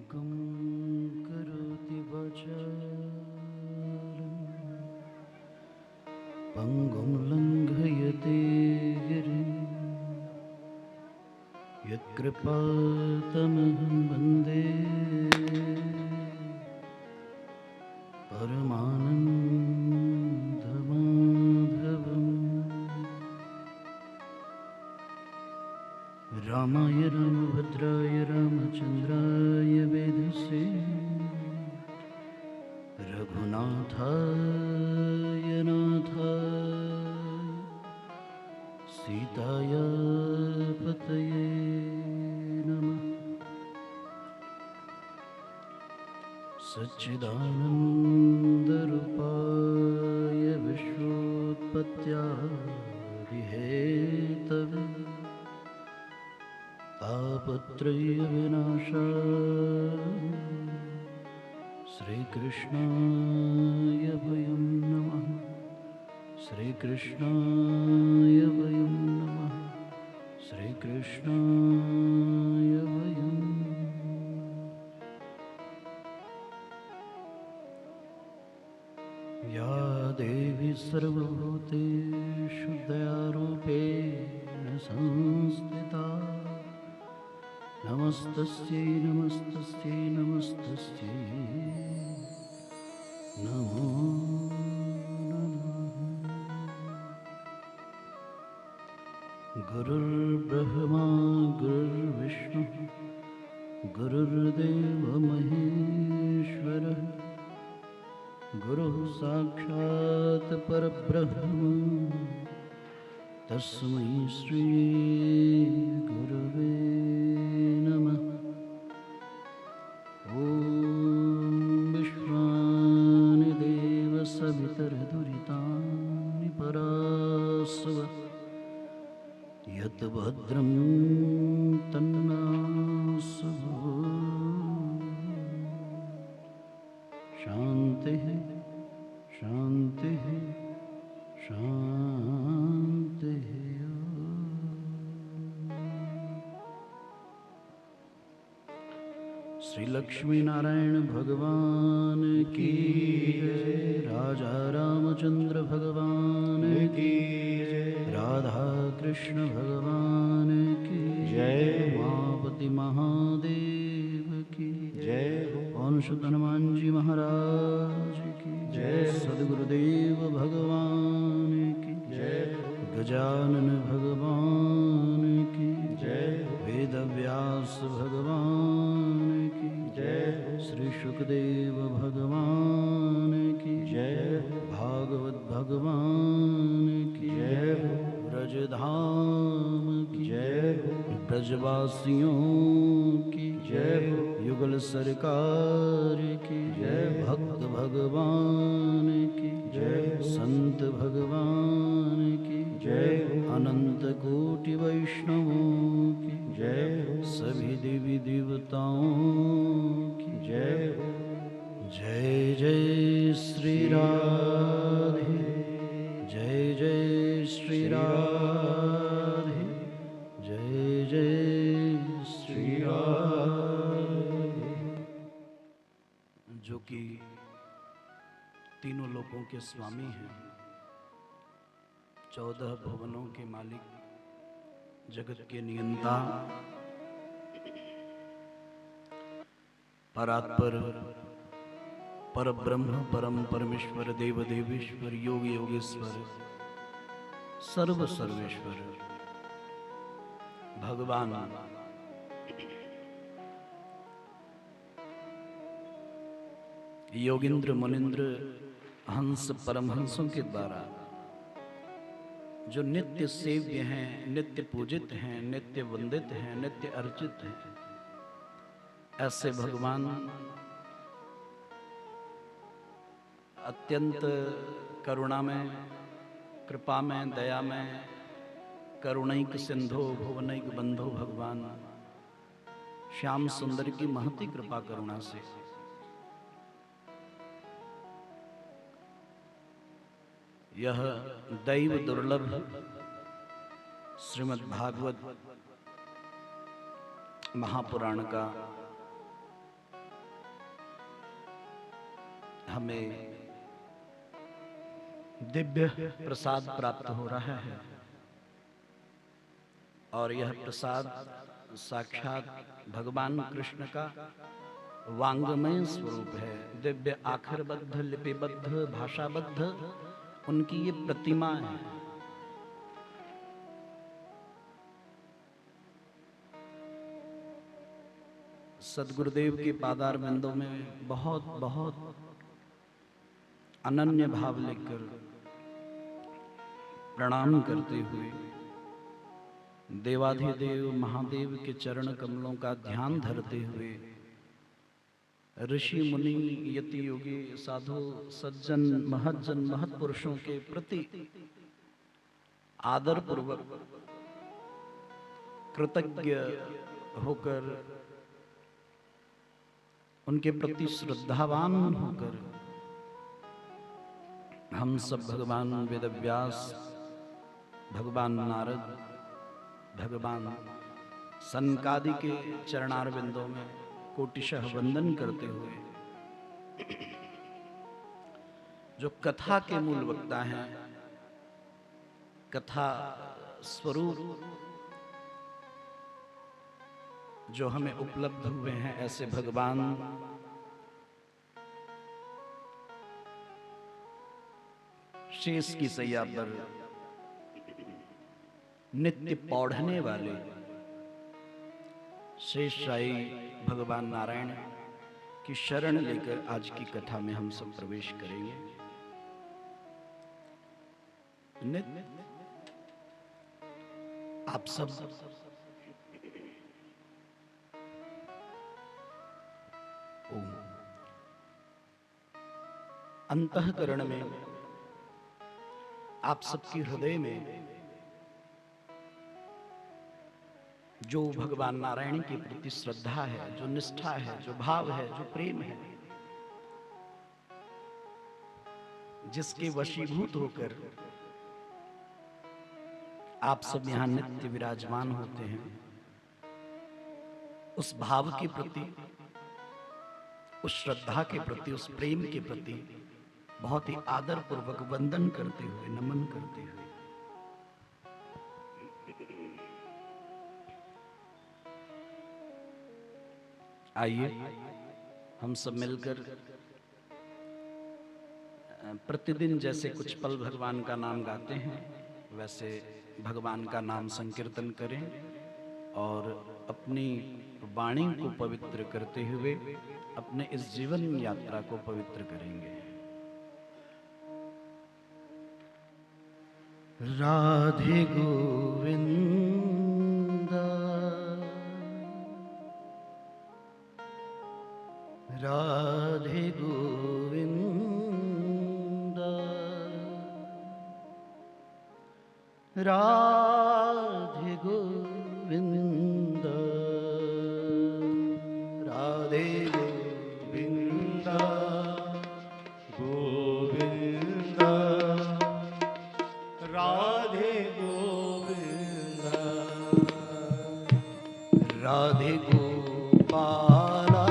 मूकं करोति वाचालं पङ्गुं लङ्घयते गिरिं यत्कृपातमहं वन्दे परमानन्दमाधवम्। रामाय रामभद्राय रामचन्द्राय वेधसे रघुनाथाय नाथाय सीताया पतये नमः। सच्चिदानन्दरूपाय विश्वोत्पत्त्यादिहेतवे तापत्रय विनाशाय श्रीकृष्णाय वयं नमः। श्रीकृष्णाय वयं नमः। श्रीकृष्णाय वयं। या देवी सर्वभूतेषु दयारूपेण संस्थिता नमस्तस्यै नमस्तस्यै नमस्तस्यै नमो नमः। गुरुर्ब्रह्मा गुरुर्विष्णु गुरुर्देवो महेश्वरः गुरुः साक्षात् परब्रह्म तस्मै श्री गुरवे नमः। ॐ विश्वानि देव सवितर्दुरितानि परास्व यत् भद्रं तन्नास्व। शान्तिः शान्तिः शान्तिः। श्री लक्ष्मी नारायण भगवान की जय। राजा रामचंद्र भगवान की जय। राधा कृष्ण भगवान की जय। उमापति महादेव की जय। पवन सुत हनुमान जी महाराज की जय। सद्गुरुदेव भगवान की जय। गजानन भगवान की जय। वेद व्यास भगवान की जय। श्री शुकदेव भगवान की जय। भागवत भगवान की जय। ब्रजधाम की जय। ब्रजवासियों की जय। युगल सरकार की जय। भक्त भगवान की जय। संत भगवान की जय। अनंत कोटि वैष्णवों की जय। सभी देवी देवताओं की जय। जय जय श्री राधे जय जय श्री राधे जय जय श्री राधे। जो कि तीनों लोकों के स्वामी हैं, 14 भुवनों के मालिक, जगत के नियंता, परात्पर परब्रह्म परम परमेश्वर देव देवेश्वर योग योगेश्वर सर्व सर्वेश्वर भगवान योगिंद्र मुनिंद्र हंस परमहंसों के द्वारा जो नित्य सेव्य हैं, नित्य पूजित हैं, नित्य वंदित हैं, नित्य अर्चित हैं, ऐसे भगवान अत्यंत करुणा में, कृपा में, दया में, करुणैक सिंधो भुवनैक बंधो भगवान श्याम सुंदर की महती कृपा करुणा से यह दैव दुर्लभ श्रीमद् भागवत महापुराण का हमें दिव्य प्रसाद प्राप्त हो रहा है और यह प्रसाद साक्षात भगवान कृष्ण का वांगमय स्वरूप है। दिव्य आखरबद्ध, लिपिबद्ध, भाषाबद्ध उनकी ये प्रतिमा है। सदगुरुदेव के पादार बिंदों में बहुत बहुत अनन्य भाव लेकर प्रणाम करते हुए देवाधिदेव महादेव के चरण कमलों का ध्यान धरते हुए ऋषि मुनि यति योगी साधु सज्जन महज्जन महत्पुरुषों के प्रति आदर पूर्वक कृतज्ञ होकर, उनके प्रति श्रद्धावान होकर हम सब भगवान वेदव्यास, भगवान नारद, भगवान सनकादि के चरणारविंदों में कोटिशः वंदन करते हुए जो कथा के मूल वक्ता हैं, कथा स्वरूप जो हमें उपलब्ध हुए हैं, ऐसे भगवान शेष की सैया पर नित्य पौढ़ने वाले शेषशाही भगवान नारायण की शरण लेकर आज की कथा में हम सब प्रवेश करेंगे। नित्य आप सब अंतःकरण में, आप सबके हृदय में जो भगवान नारायण के प्रति श्रद्धा है, जो निष्ठा है, जो भाव है, जो प्रेम है, जिसके वशीभूत होकर आप सब यहां नित्य विराजमान होते हैं, उस भाव के प्रति, उस श्रद्धा के प्रति, उस प्रेम के प्रति बहुत ही आदर पूर्वक वंदन करते हुए, नमन करते हुए आइए हम सब मिलकर प्रतिदिन जैसे कुछ पल भगवान का नाम गाते हैं, वैसे भगवान का नाम संकीर्तन करें और अपनी वाणी को पवित्र करते हुए अपने इस जीवन यात्रा को पवित्र करेंगे। राधे गोविंद राधे गोविंद राधे गोविंद राधे गोविंद गोविंद राधे गोविंद राधे गोपाला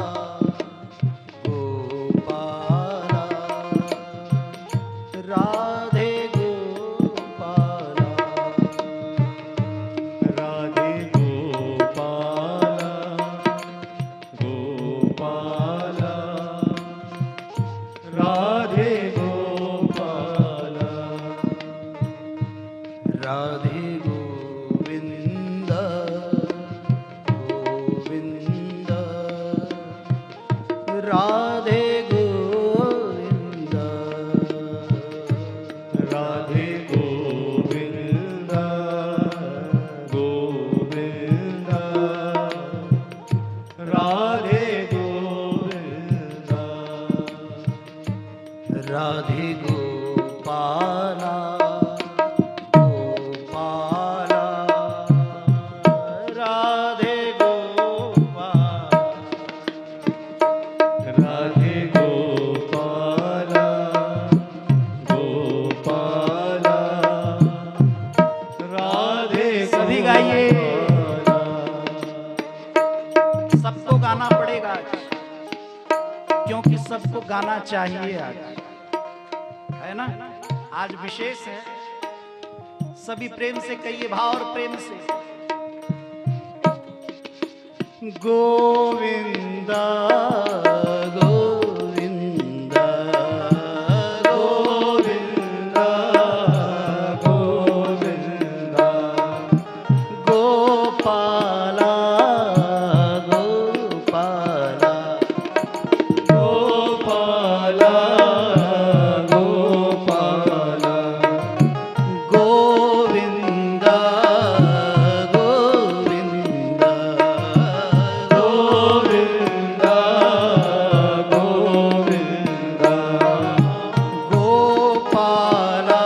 क्योंकि सबको गाना चाहिए आज, है ना? आज विशेष है, सभी प्रेम से कहिए, भाव और प्रेम से। गोविंदा गोविंदा गोविंदा गोविंदा, गोपाला गोपाला गोपाला गोपाला, गोविंदा गोविंदा गोविंदा गोविंदा, गोपाला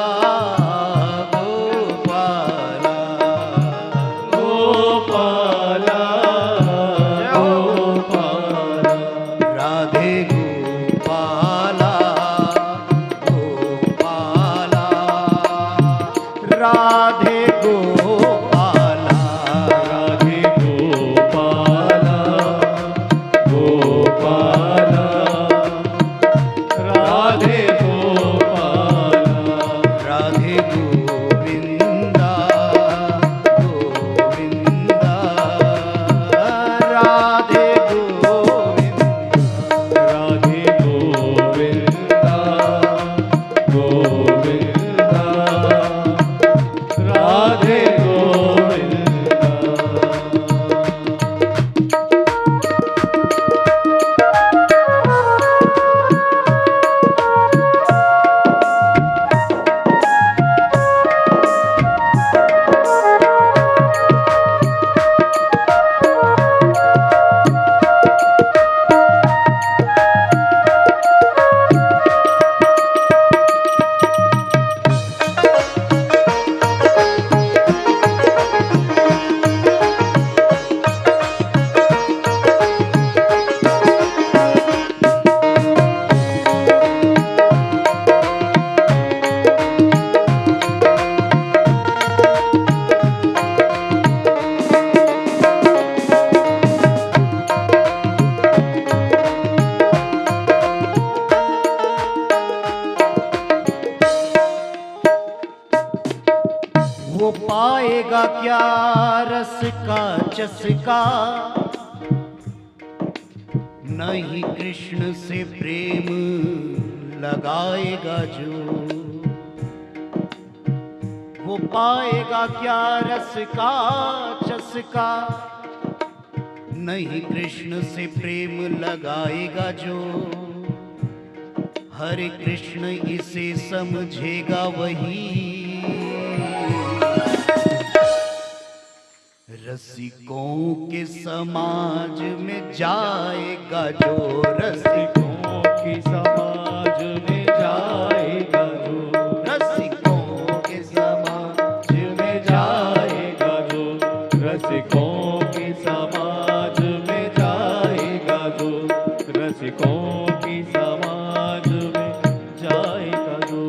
गोपाला गोपाला गोपाला, राधे गोपाला गोपाला, राधे गोपाला राधे गोपाला गोपाला, राधे गोपाला, राधे गोविंदा गोविंदा, राधे गोविंदा, राधे गोविंदा गोविंदा, राधे गोविंदा। वो पाएगा क्या रस का चस्का, नहीं कृष्ण से प्रेम लगाएगा जो। वो पाएगा क्या रस का चस्का, नहीं कृष्ण से प्रेम लगाएगा जो। हरे कृष्ण इसे समझेगा वही, रसिकों के समाज में जाएगा जो। रसिकों के समाज में जाएगा जो, रसिकों के समाज में जाएगा जो, रसिकों के समाज में जाएगा जो, रसिकों के समाज में जाएगा जो।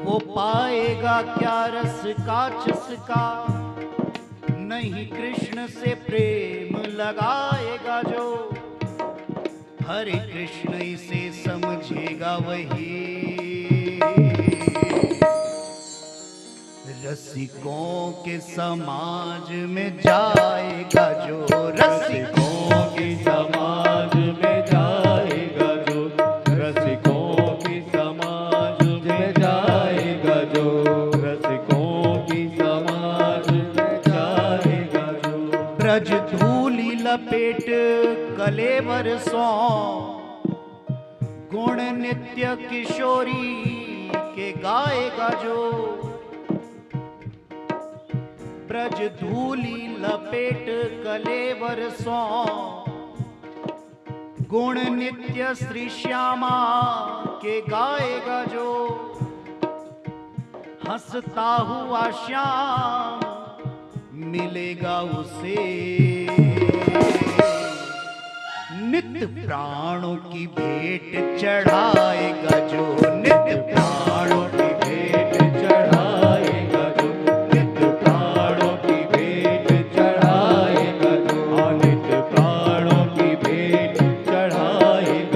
वो पाएगा क्या रस का चस्का, नहीं कृष्ण से प्रेम लगाएगा जो। हरे कृष्ण इसे समझेगा वही, रसिकों के समाज में जाएगा जो। रसिकों के समाज में जाएगा जो, रसिकों के समाज में जाएगा जो, रसिकों के समाज में जाएगा जो। ब्रज धूलि लपेट कलेवर सो, गुण नित्य किशोरी के गाएगा जो। ब्रज धूलि लपेट कलेवर सो, गुण नित्य श्री श्यामा के गाएगा जो। हंसता हुआ श्याम मिलेगा उसे, नित्य प्राणों की भेंट चढ़ाएगा जो। नित्य प्राणों की भेंट चढ़ाएगा जो, नित्य प्राणों की भेंट चढ़ाएगा जो, नित्य प्राणों की भेंट चढ़ाएगा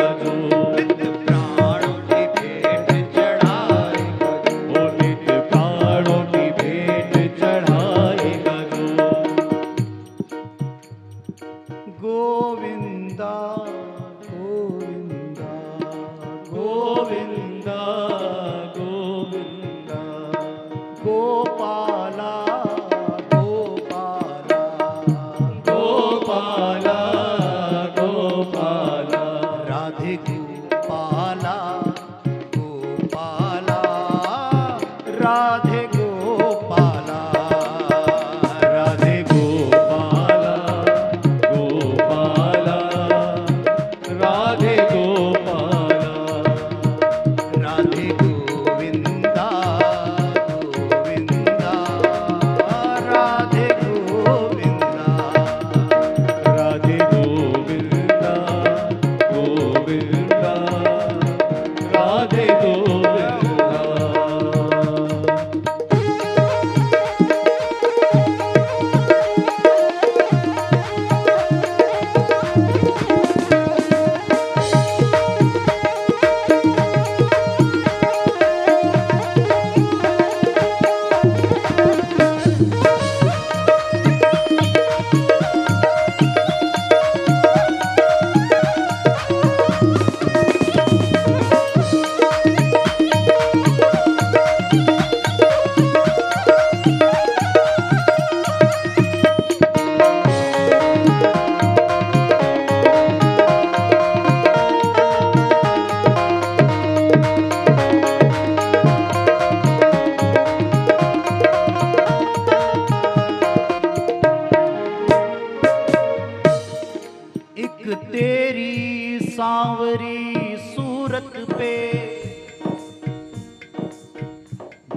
सांवरी सूरत पे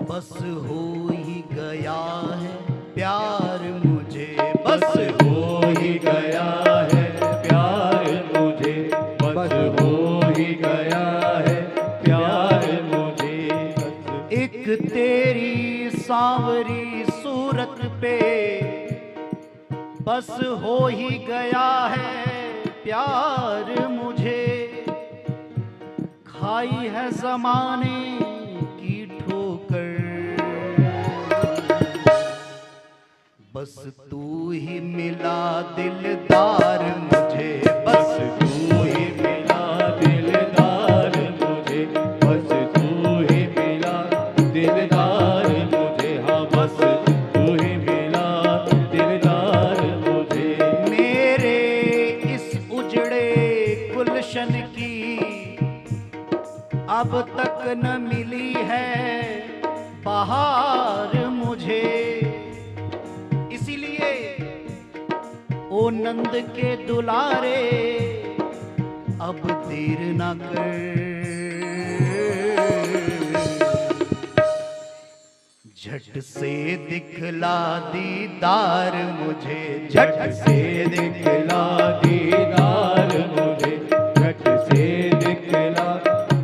बस हो ही गया है प्यार मुझे, बस हो ही गया है प्यार मुझे, बस हो ही गया है प्यार मुझे। एक तेरी सांवरी सूरत पे बस हो ही गया है प्यार मुझे, खाई है जमाने की ठोकर बस तू ही मिला दिलदार मुझे, बस तू ही मिला दिलदार मुझे, बस तू ही मिला दिलदार मुझे, हाँ बस तू ही मिला दिलदार मुझे। मेरे इस उजड़े गुलशन की अब तक न मिली है बहार मुझे, इसीलिए ओ नंद के दुलारे अब देर न कर, झट से दिखला दीदार मुझे, झट से दिखला दीदार मुझे, झट से दिखला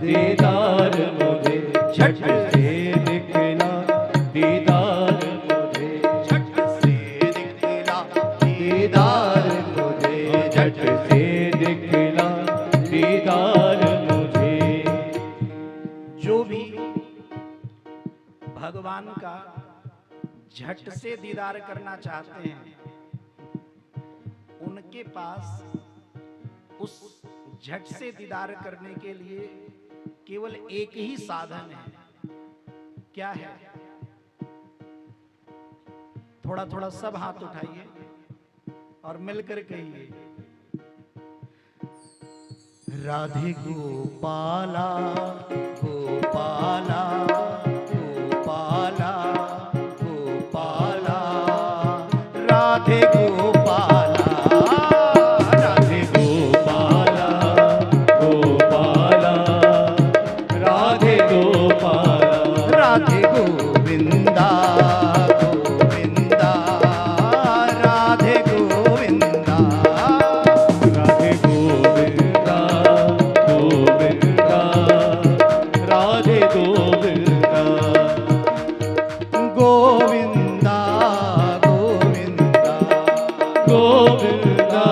दीदार मुझे, झट से दिखला दीदार मुझे, झट से दिखला दीदार मुझे, झट से दिखला दीदार मुझे। जो भी भगवान का झट से दीदार करना चाहते हैं उनके पास उस झट से दीदार करने के लिए केवल एक ही साधन है। क्या है? थोड़ा थोड़ा सब हाथ उठाइए और मिलकर कहिए, राधे गोपाला गोपाला गोपाला गोपाला, राधे गोपाला राधे गोपाला गोपाला, राधे गोपाला, राधे गोविंदा गोविंदा, राधे गोविंदा, राधे गोविंदा गोविंदा, राधे गोविंदा, गोविंदा गोविंदा गोविंदा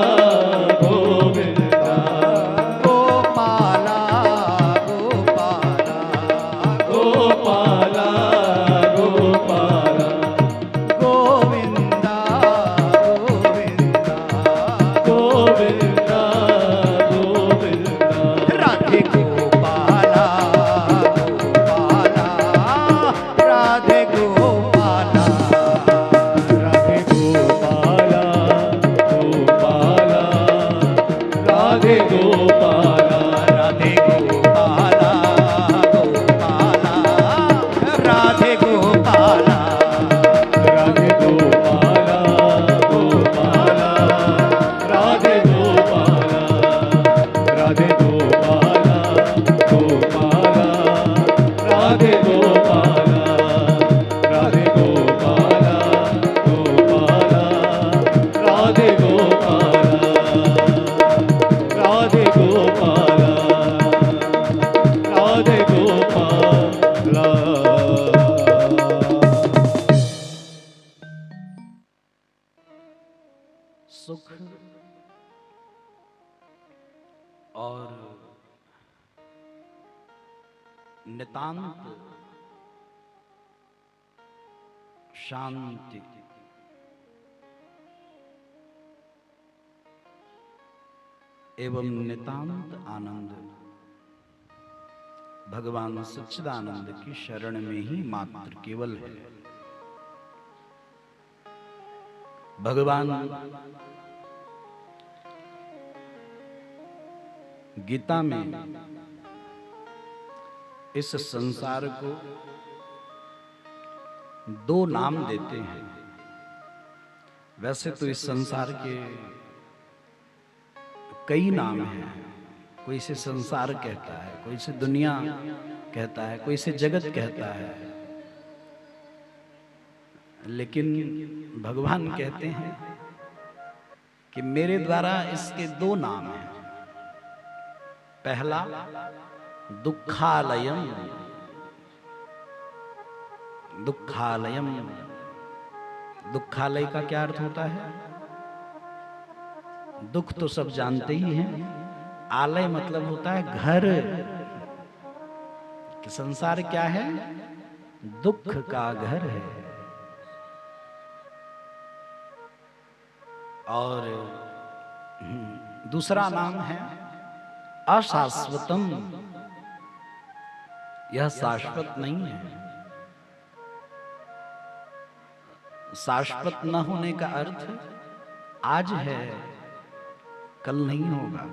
गोविंदा, गोपाला गोपाला गोपाला गोपाला, गोविंदा गोविंदा गोविंदा गोविंदा, राधे गोपाला गोपाला, राधे गोपाला, राधे गोपाला गोपाला, राधे गोपाला, राधे गोपाला गोपाला, राधे गोपाला, राधे गोपाला गोपाला, राधे गोपाला, राधे गोपाला गोपाला, राधे गोपाला, राधे गोपाला गोपाला, राधे गोपाला, राधे गोपाला, राधे गोपाला। सुख और नितांत शांति एवं नितांत आनंद भगवान सच्चिदानंद की शरण में ही मात्र केवल है। भगवान गीता में इस संसार को दो नाम देते हैं। वैसे तो इस संसार के कई नाम हैं, कोई इसे संसार कहता है, कोई इसे दुनिया कहता है, कोई इसे जगत कहता है। लेकिन भगवान कहते हैं कि मेरे द्वारा इसके दो नाम हैं। पहला दुखालयम, दुखालयम। दुखालय का क्या अर्थ होता है? दुख तो सब जानते ही हैं। आलय मतलब होता है घर। कि संसार क्या है? दुख का घर है। और दूसरा नाम है अशाश्वतम। यह शाश्वत नहीं है। शाश्वत न होने का अर्थ आज है, कल नहीं होगा।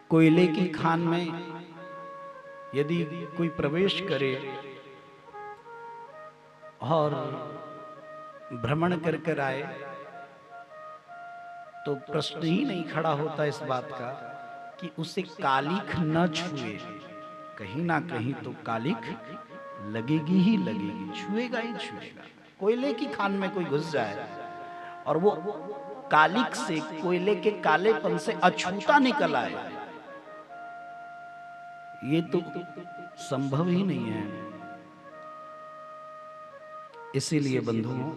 कोयले की खान में यदि कोई प्रवेश करे और भ्रमण कर कर आए तो प्रश्न ही नहीं खड़ा होता इस बात का कि उसे कालिख न छुए। कहीं ना कहीं तो कालिख लगेगी ही लगेगी, छुएगा ही छुएगा। कोयले की खान में कोई घुस जाए और वो कालिख से, कोयले के कालेपन से अछूता निकल आए, ये तो संभव ही नहीं है। इसीलिए बंधुओं,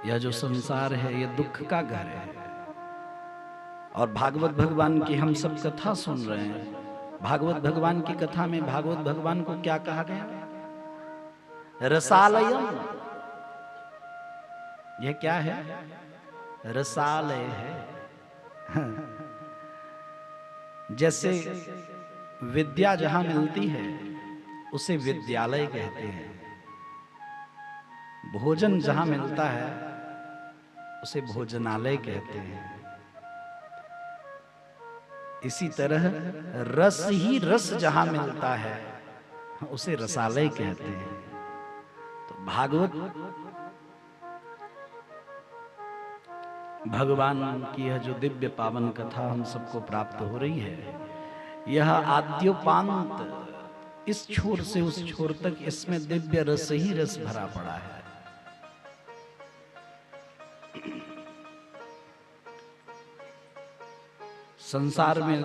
यह जो संसार है यह दुख का घर है। और भागवत भगवान की हम सब कथा सुन रहे हैं। भागवत भगवान की कथा में भागवत भगवान को क्या कहा गया? रसालयम। यह क्या है? रसालय है। जैसे विद्या जहां मिलती है उसे विद्यालय कहते हैं। भोजन जहां मिलता है उसे भोजनालय कहते हैं। इसी तरह रस ही रस जहां मिलता है उसे रसालय कहते हैं। तो भागवत भगवान की यह जो दिव्य पावन कथा हम सबको प्राप्त हो रही है, यह आद्योपांत, इस छोर से उस छोर तक इसमें दिव्य रस ही रस भरा पड़ा है। संसार में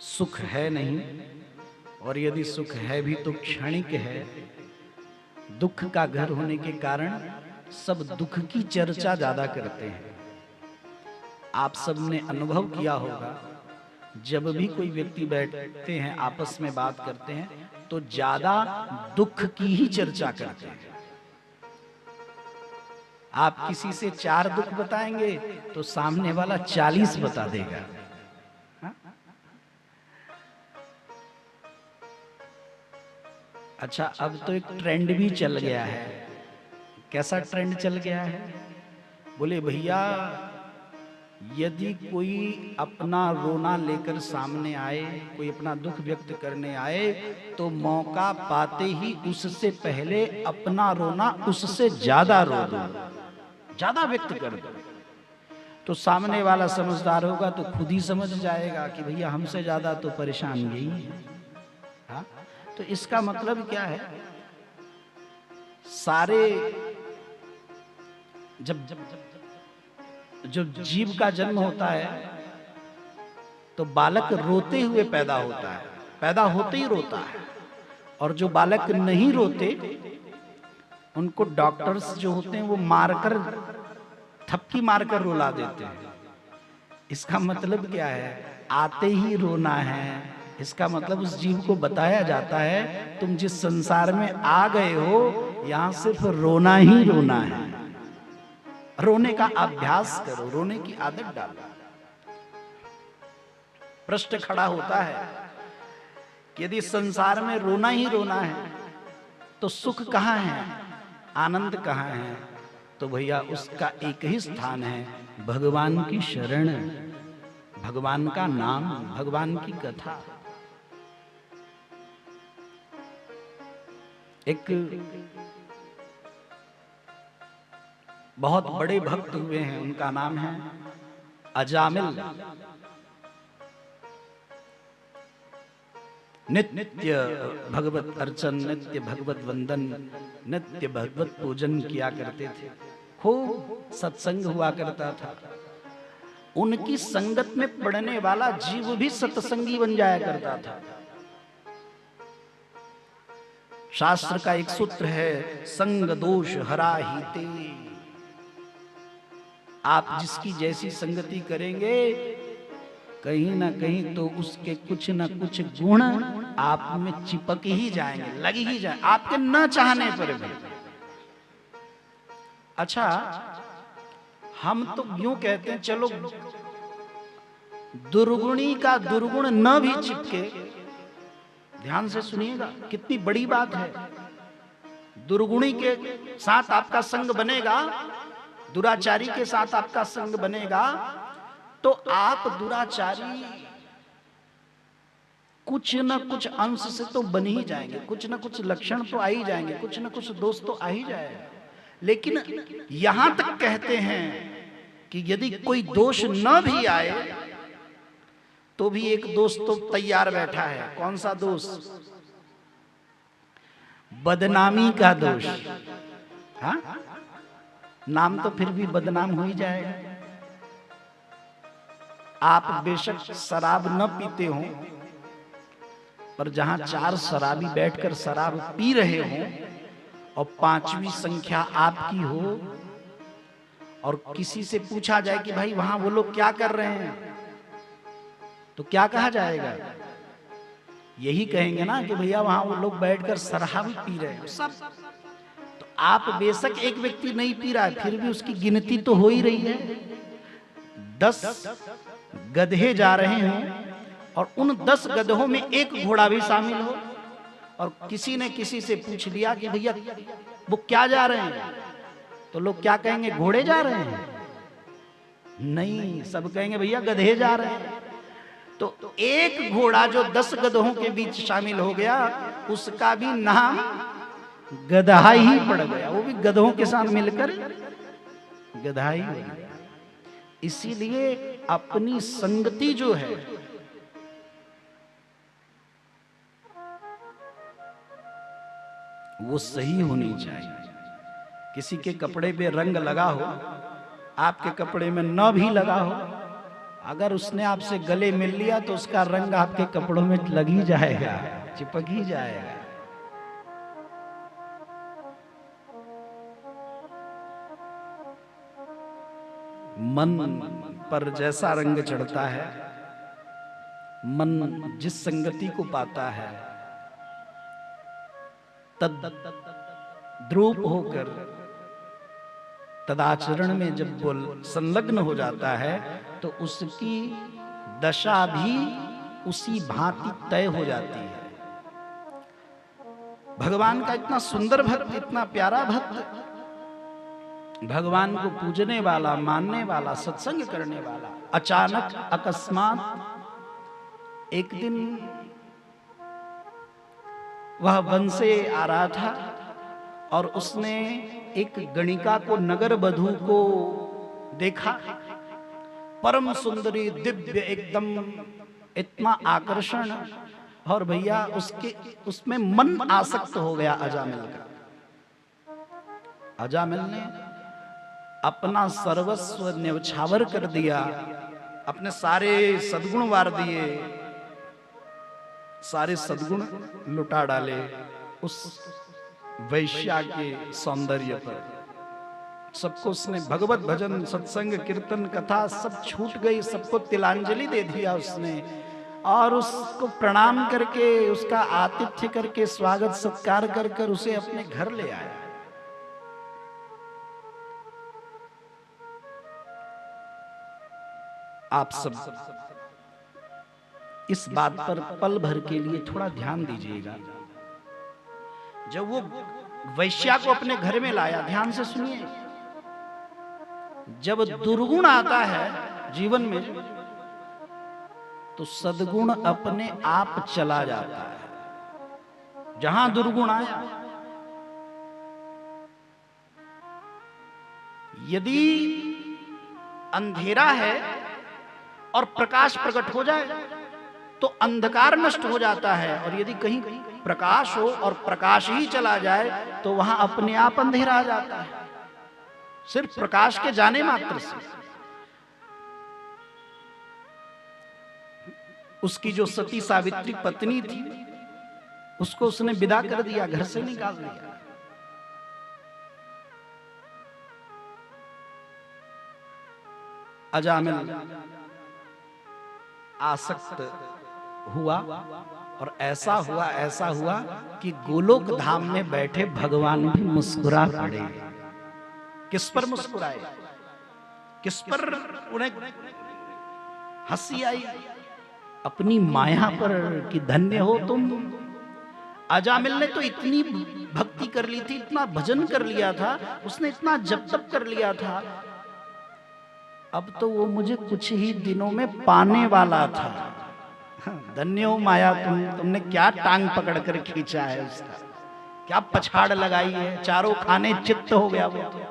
सुख है नहीं, और यदि सुख है भी तो क्षणिक है। दुख का घर होने के कारण सब दुख की चर्चा ज्यादा करते हैं। आप सबने अनुभव किया होगा, जब भी कोई व्यक्ति बैठते हैं आपस में बात करते हैं तो ज्यादा दुख की ही चर्चा करते हैं। आप किसी से 4 दुख बताएंगे तो सामने वाला 40 बता देगा। हा? अच्छा, अब तो एक ट्रेंड भी चल गया है। कैसा ट्रेंड चल गया है? बोले भैया, यदि कोई अपना रोना लेकर सामने आए, कोई अपना दुख व्यक्त करने आए, तो मौका पाते ही उससे पहले अपना रोना उससे ज्यादा रो दो, ज्यादा व्यक्त कर दो। तो सामने वाला समझदार होगा तो खुद ही समझ जाएगा कि भैया हमसे ज्यादा तो परेशान यही है। हाँ? तो इसका मतलब क्या है? सारे जब जीव का जन्म होता है तो बालक रोते हुए पैदा होता है, पैदा होते ही रोता है। और जो बालक नहीं रोते उनको डॉक्टर्स जो होते हैं वो मारकर, थपकी मारकर रुला देते हैं। इसका मतलब क्या है? आते ही रोना है। इसका मतलब उस जीव को बताया जाता है तुम जिस संसार में आ गए हो यहां सिर्फ रोना ही रोना है। रोने का अभ्यास करो, रोने की आदत डालो। प्रश्न खड़ा होता है कि यदि संसार में रोना ही रोना है तो सुख कहां है, आनंद कहां है? तो भैया उसका एक ही स्थान है, भगवान की शरण, भगवान का नाम, भगवान की कथा। एक बहुत बड़े भक्त हुए हैं, उनका नाम है अजामिल। नित्य भगवत अर्चन, नित्य भगवत वंदन, नित्य भगवत पूजन किया करते थे। खूब सत्संग हुआ करता था। उनकी संगत में पड़ने वाला जीव भी सत्संगी बन जाया करता था। शास्त्र का एक सूत्र है, संग दोष हरा हीते। आप जिसकी जैसी संगति करेंगे, कहीं ना कहीं तो उसके कुछ ना कुछ गुण आप में चिपक ही जाएंगे, लग ही जाए, आपके न चाहने पर भी। अच्छा, हम तो यूं कहते हैं, चलो दुर्गुणी का दुर्गुण न भी चिपके। ध्यान से सुनिएगा, कितनी बड़ी बात है। दुर्गुणी के साथ आपका संग बनेगा, दुराचारी के साथ आपका संग बनेगा, तो आप दुराचारी कुछ न कुछ अंश से तो बन ही जाएंगे, कुछ न कुछ लक्षण तो आ ही जाएंगे, कुछ न कुछ दोष तो आ ही जाएगा। लेकिन यहां तक कहते हैं कि यदि कोई दोष न भी आए तो भी एक दोष तो तैयार बैठा है। कौन सा दोष? बदनामी का दोष। हाँ, नाम तो फिर भी बदनाम हो ही जाएगा। आप बेशक शराब न पीते हो, पर जहां चार शराबी बैठकर शराब पी रहे हो और पांचवी संख्या आपकी हो, और किसी से पूछा जाए कि भाई वहां वो लोग क्या कर रहे हैं, तो क्या कहा जाएगा? यही कहेंगे ना कि भैया वहां वो लोग बैठकर शराब पी रहे हैं सब। तो आप बेशक एक व्यक्ति नहीं पी रहा है, फिर भी उसकी गिनती तो हो ही रही है। 10 गधे जा रहे हैं और उन 10 गधों में एक घोड़ा भी शामिल हो, और किसी ने किसी से पूछ लिया कि भैया वो क्या जा रहे हैं, तो लोग क्या कहेंगे? घोड़े जा रहे हैं? नहीं, सब कहेंगे भैया गधे जा रहे हैं। तो एक घोड़ा जो 10 गधों के बीच शामिल हो गया, उसका भी नाम गधा ही पड़ गया, वो भी गधों के साथ मिलकर गधा ही हो गया। इसीलिए अपनी संगति जो है वो सही होनी चाहिए। किसी के कपड़े पे रंग लगा हो, आपके कपड़े में न भी लगा हो, अगर उसने आपसे गले मिल लिया तो उसका रंग आपके कपड़ों में लग ही जाएगा, चिपक ही जाएगा। मन पर जैसा रंग चढ़ता है, मन जिस संगति को पाता है, तद द्रूप होकर तदाचरण में जब वो संलग्न हो जाता है, तो उसकी दशा भी उसी भांति तय हो जाती है। भगवान का इतना सुंदर भक्त, इतना प्यारा भक्त, भगवान को पूजने वाला, मानने वाला, सत्संग करने वाला, अचानक अकस्मात एक दिन वह वन से आ रहा था और उसने एक गणिका को, नगर बधू को देखा। परम सुंदरी, दिव्य, एकदम इतना आकर्षण, और भैया उसमें मन आसक्त हो गया अजामिल का। अजामिल ने अपना सर्वस्व न्यौछावर कर दिया, अपने सारे सद्गुण वार दिए, सारे सद्गुण लुटा डाले उस वैश्या के सौंदर्य पर। सबको उसने भगवत भजन, सत्संग, कीर्तन, कथा सब छूट गई, सबको तिलांजलि दे दिया उसने, और उसको प्रणाम करके, उसका आतिथ्य करके, स्वागत सत्कार कर कर उसे अपने घर ले आया। आप सब इस बात पर पल भर के लिए थोड़ा ध्यान दीजिएगा। जब वो वैश्या को अपने घर में लाया, ध्यान से सुनिए, जब दुर्गुण आता है जीवन में तो सद्गुण अपने आप चला जाता है। जहां दुर्गुण आया, यदि अंधेरा है और प्रकाश प्रकट हो जाए तो अंधकार नष्ट हो जाता है, और यदि कहीं प्रकाश हो और प्रकाश ही चला जाए तो वहां अपने आप अंधेरा आ जाता है, सिर्फ प्रकाश के जाने मात्र से। उसकी जो सती सावित्री पत्नी थी उसको उसने विदा कर दिया, घर से निकाल दिया। अजामिल आसक्त हुआ और ऐसा हुआ कि गोलोक धाम में बैठे भगवान भी मुस्कुरा पड़े। किस पर मुस्कुराए, किस पर उन्हें हंसी आई? अपनी माया पर कि धन्य हो तुम। अजामिल ने तो इतनी भक्ति कर ली थी, इतना भजन कर लिया था, उसने इतना जप तप कर लिया था, अब तो वो मुझे कुछ ही दिनों में पाने वाला था। धन्य हो माया तुमने क्या टांग पकड़ कर खींचा है उसका, क्या पछाड़ लगाई है, चारों खाने चित्त हो गया वो तो।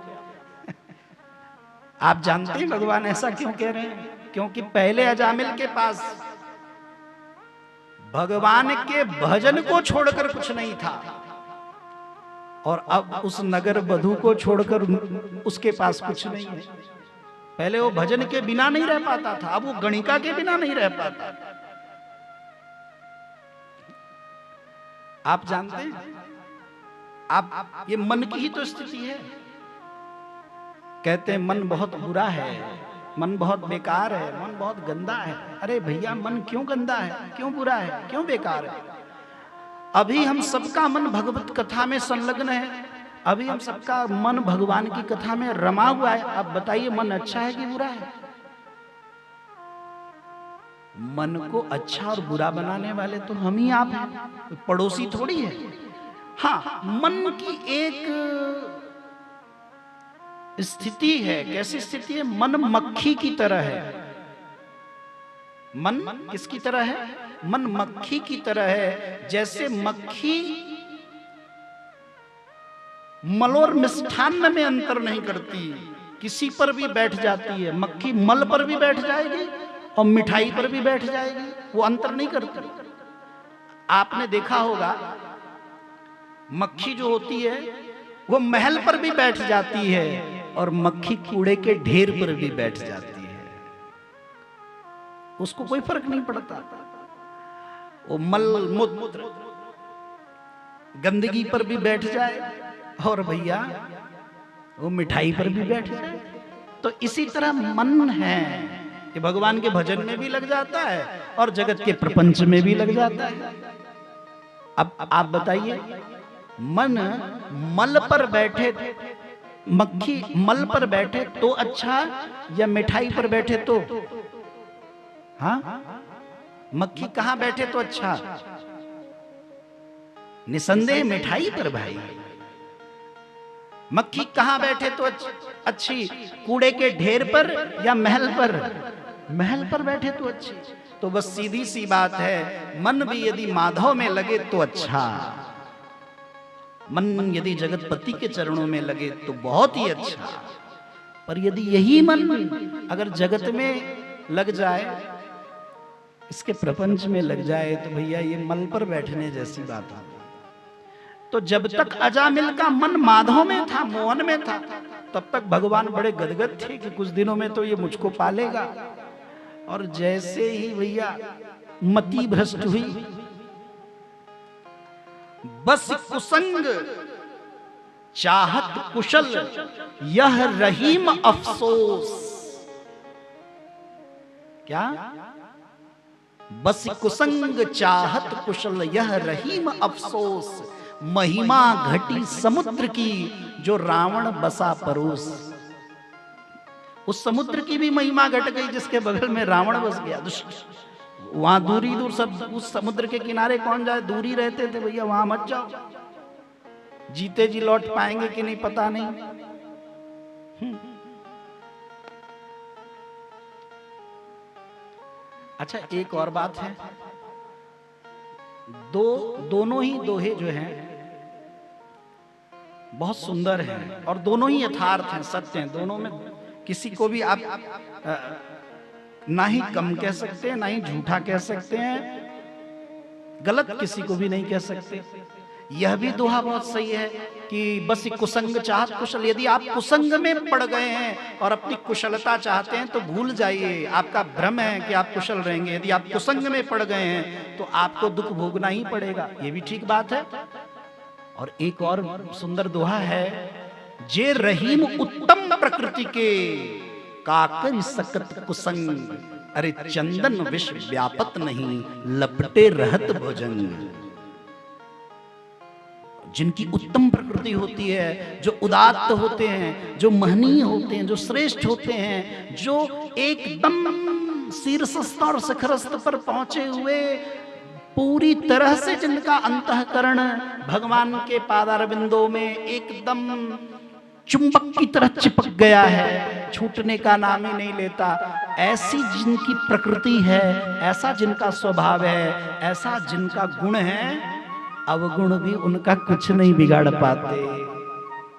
आप जानते हैं भगवान ऐसा क्यों कह रहे हैं? क्योंकि पहले अजामिल के पास भगवान के भजन को छोड़कर कुछ नहीं था, और अब उस नगर वधू को छोड़कर उसके पास कुछ नहीं है। पहले वो भजन के बिना नहीं रह पाता था, अब वो गणिका के बिना नहीं रह पाता। आप जानते हैं, आप ये मन की ही तो स्थिति है। कहते हैं मन बहुत बुरा है, मन बहुत बेकार है, मन बहुत गंदा है। अरे भैया, मन क्यों गंदा है, क्यों बुरा है, क्यों बेकार है? अभी हम सबका मन भगवत कथा में संलग्न है, अभी हम सबका मन भगवान की कथा में रमा हुआ है। अब बताइए मन अच्छा है कि बुरा है? मन को अच्छा और बुरा बनाने वाले तो हम ही आप हैं, पड़ोसी थोड़ी है। हाँ, मन की एक स्थिति है। कैसी स्थिति है? मन मक्खी की तरह है। मन किसकी तरह है? मन मक्खी की तरह है। जैसे मक्खी मल और मिष्ठान्न में अंतर नहीं करती, किसी पर भी बैठ जाती है। मक्खी मल पर भी बैठ जाएगी और मिठाई पर भी बैठ जाएगी, वो अंतर नहीं करती। आपने देखा होगा, मक्खी जो होती है वो महल पर भी बैठ जाती है और मक्खी कूड़े के ढेर पर भी बैठ जाती है, उसको कोई फर्क नहीं पड़ता। वो मल मूत्र गंदगी पर भी बैठ जाए और भैया वो मिठाई पर भी बैठ जाए। तो इसी तरह मन है कि भगवान के भजन में भी लग जाता है और जगत के प्रपंच में भी लग जाता है। अब आप बताइए, मन मल पर बैठे, मक्खी मल पर बैठे तो अच्छा या मिठाई पर बैठे तो? हाँ, मक्खी कहां बैठे तो अच्छा? निसंदेह मिठाई पर भाई। मक्खी कहां बैठे तो अच्छी? कूड़े के ढेर पर या महल पर? महल पर बैठे तो अच्छी। तो बस सीधी सी बात है, मन भी यदि माधव में लगे तो अच्छा, मन यदि जगतपति के चरणों में लगे तो बहुत ही अच्छा। पर यदि यही मन अगर जगत में लग जाए, इसके प्रपंच में लग जाए, तो भैया ये मल पर बैठने जैसी बात है। तो जब तक अजामिल का मन माधव में था, मोहन में था, तब तक भगवान बड़े गदगद थे कि कुछ दिनों में तो ये मुझको पालेगा। और जैसे ही भैया मति भ्रष्ट हुई, बस कुसंग चाहत कुशल यह रहीम अफसोस। क्या? बस कुसंग चाहत कुशल यह रहीम अफसोस, महिमा घटी समुद्र की जो रावण बसा परोस। उस समुद्र की भी महिमा घट गई जिसके बगल में रावण बस गया। वहां दूरी दूर सब, उस समुद्र के किनारे कौन जाए, दूरी रहते थे भैया, वहां मत जाओ, जीते जी लौट पाएंगे कि नहीं पता नहीं। अच्छा, एक और बात है, दोनों ही दोहे जो हैं बहुत सुंदर है और दोनों ही यथार्थ हैं, सत्य हैं। दोनों में किसी को भी आप ना ही कम कह सकते हैं, ना ही झूठा कह सकते हैं, गलत किसी को भी नहीं कह सकते। यह भी दोहा बहुत सही है कि बस कुसंग चाहत कुशल। यदि आप कुसंग में पड़ गए हैं और अपनी कुशलता चाहते हैं तो भूल जाइए, आपका भ्रम है कि आप कुशल रहेंगे। यदि आप कुसंग में पड़ गए हैं तो आपको दुख भोगना ही पड़ेगा, ये भी ठीक बात है। और एक और सुंदर दोहा है, जे रहीम उत्तम प्रकृति के काकर सकत कुसंग, अरे चंदन विष व्यापत नहीं लपटे रहत भुजंग। जिनकी उत्तम प्रकृति होती है, जो उदात्त होते हैं, जो महनीय होते हैं, जो श्रेष्ठ होते हैं, जो एकदम शीर्ष स्तर शिखर स्तर पर पहुंचे हुए, पूरी तरह से जिनका अंतःकरण भगवान के पादारविंदों में एकदम चुंबक की तरह चिपक गया है, छूटने का नाम ही नहीं लेता, ऐसी जिनकी प्रकृति है, ऐसा जिनका स्वभाव है, ऐसा जिनका गुण है, अवगुण भी उनका कुछ नहीं बिगाड़ पाते,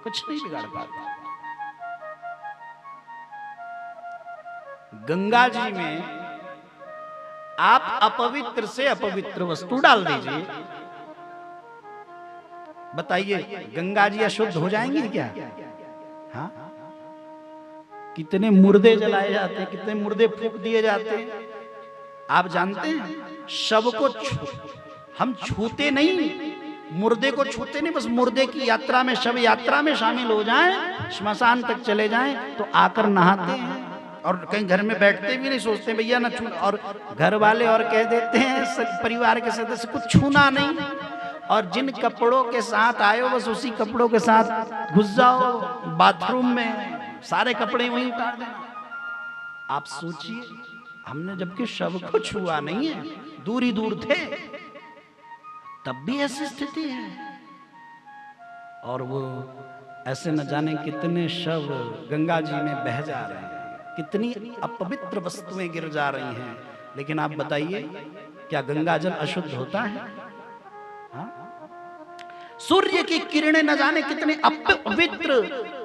कुछ नहीं बिगाड़ पाते। गंगा जी में आप अपवित्र से अपवित्र वस्तु डाल दीजिए, बताइए गंगा जी अशुद्ध हो जाएंगी क्या? हाँ, कितने मुर्दे जलाए जाते हैं, कितने मुर्दे फूंक दिए जाते हैं। आप जानते हैं शव को हम छूते नहीं, मुर्दे को छूते नहीं, बस मुर्दे की यात्रा में, शव यात्रा में शामिल हो जाएं, श्मशान तक चले जाएं तो आकर नहाते हैं। और कहीं घर में बैठते भी नहीं, सोचते भैया ना छू, और घर वाले और कह देते हैं परिवार के सदस्य कुछ छूना नहीं, और जिन कपड़ों के साथ आए हो बस उसी कपड़ों के साथ घुस जाओ बाथरूम में, सारे कपड़े वहीं उतार देना। आप सोचिए, हमने जबकि शव को छुआ नहीं है, दूर ही दूर थे, तब भी ऐसी स्थिति है। और वो ऐसे न जाने कितने शव गंगा जी में बह जा रहे हैं, कितनी अपवित्र वस्तुएं गिर जा रही हैं। लेकिन आप बताइए, क्या गंगा जल अशुद्ध होता है? हाँ? सूर्य की किरणें न जाने कितने अपवित्र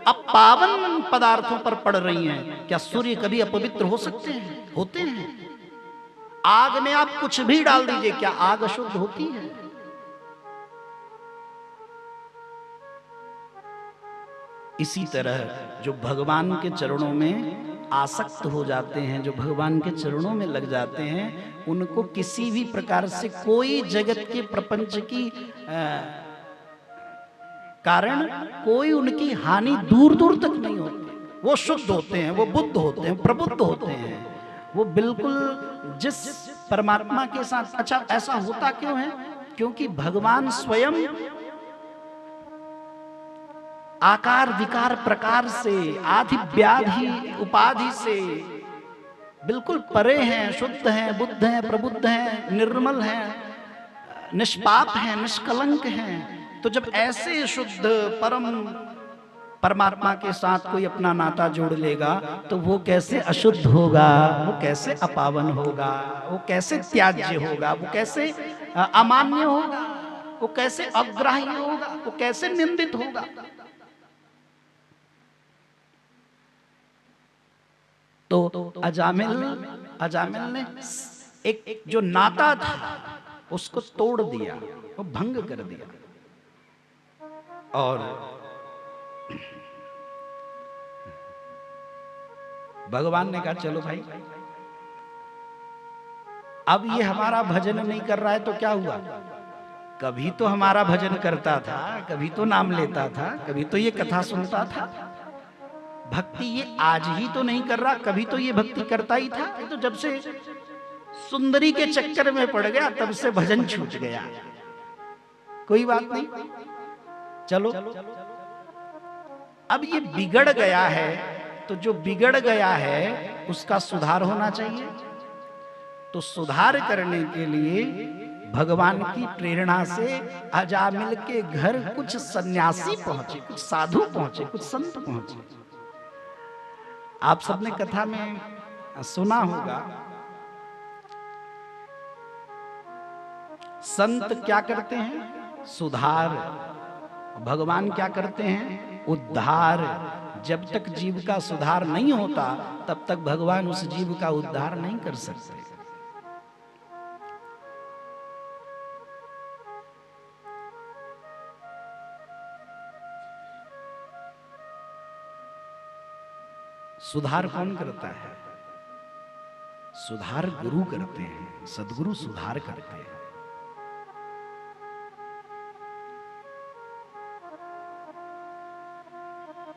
अपावन पदार्थों पर पड़ रही हैं, क्या सूर्य कभी अपवित्र हो सकते हैं? होते हैं। आग में आप कुछ भी डाल दीजिए, क्या आग अशुद्ध होती है? इसी तरह जो भगवान के चरणों में आसक्त हो जाते हैं, जो भगवान के चरणों में लग जाते हैं, उनको किसी भी प्रकार से कोई जगत के प्रपंच की कारण कोई उनकी हानि दूर दूर तक नहीं होती। वो शुद्ध होते हैं, वो बुद्ध होते हैं, प्रबुद्ध होते हैं, वो बिल्कुल जिस परमात्मा के साथ। अच्छा, ऐसा होता क्यों है? क्योंकि भगवान स्वयं आकार विकार प्रकार से, आदि व्याधि उपाधि से बिल्कुल परे हैं, शुद्ध हैं, बुद्ध हैं, प्रबुद्ध हैं, निर्मल हैं, निष्पाप हैं, निष्कलंक हैं। तो जब ऐसे शुद्ध परम परमात्मा के साथ कोई अपना नाता जोड़ लेगा तो वो कैसे अशुद्ध होगा, वो कैसे अपावन होगा, वो कैसे त्याज्य होगा, वो कैसे अमान्य होगा, वो कैसे अग्राह्य होगा, वो कैसे निंदित होगा। तो अजामिल ने एक जो नाता था उसको तोड़ दिया, वो भंग कर दिया। और भगवान ने कहा चलो भाई, अब ये हमारा भजन नहीं कर रहा है तो क्या हुआ? कभी तो हमारा भजन करता था, कभी तो नाम लेता था, कभी तो ये कथा सुनता था। भक्ति ये आज ही तो नहीं कर रहा, कभी तो ये भक्ति करता ही था। तो जब से सुंदरी के चक्कर में पड़ गया तब से भजन छूट गया। कोई बात नहीं, चलो अब ये बिगड़ गया है, तो जो बिगड़ गया है उसका सुधार होना चाहिए। तो सुधार करने के लिए भगवान की प्रेरणा से अजामिल के घर कुछ सन्यासी पहुंचे, कुछ साधु पहुंचे, कुछ संत पहुंचे। आप सबने कथा में सुना होगा, संत क्या करते हैं? सुधार भगवान क्या करते हैं? उद्धार। जब तक जीव का सुधार नहीं होता तब तक भगवान उस जीव का उद्धार नहीं कर सकते। सुधार कौन करता है? सुधार गुरु करते हैं, सद्गुरु सुधार करते हैं।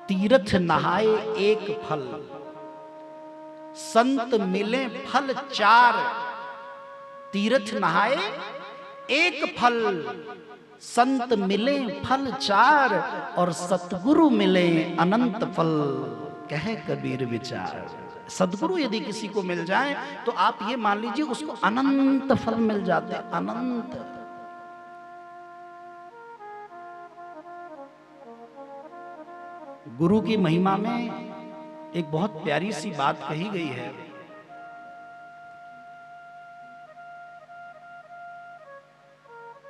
तीर्थ नहाए एक फल, संत मिले फल चार। तीर्थ नहाए एक फल, संत मिले फल चार, और सतगुरु मिले अनंत फल, कहे कबीर विचार। सदगुरु यदि किसी को मिल जाए तो आप ये मान लीजिए उसको अनंत फल मिल जाते हैं, अनंत। गुरु की महिमा में एक बहुत प्यारी सी बात कही गई है।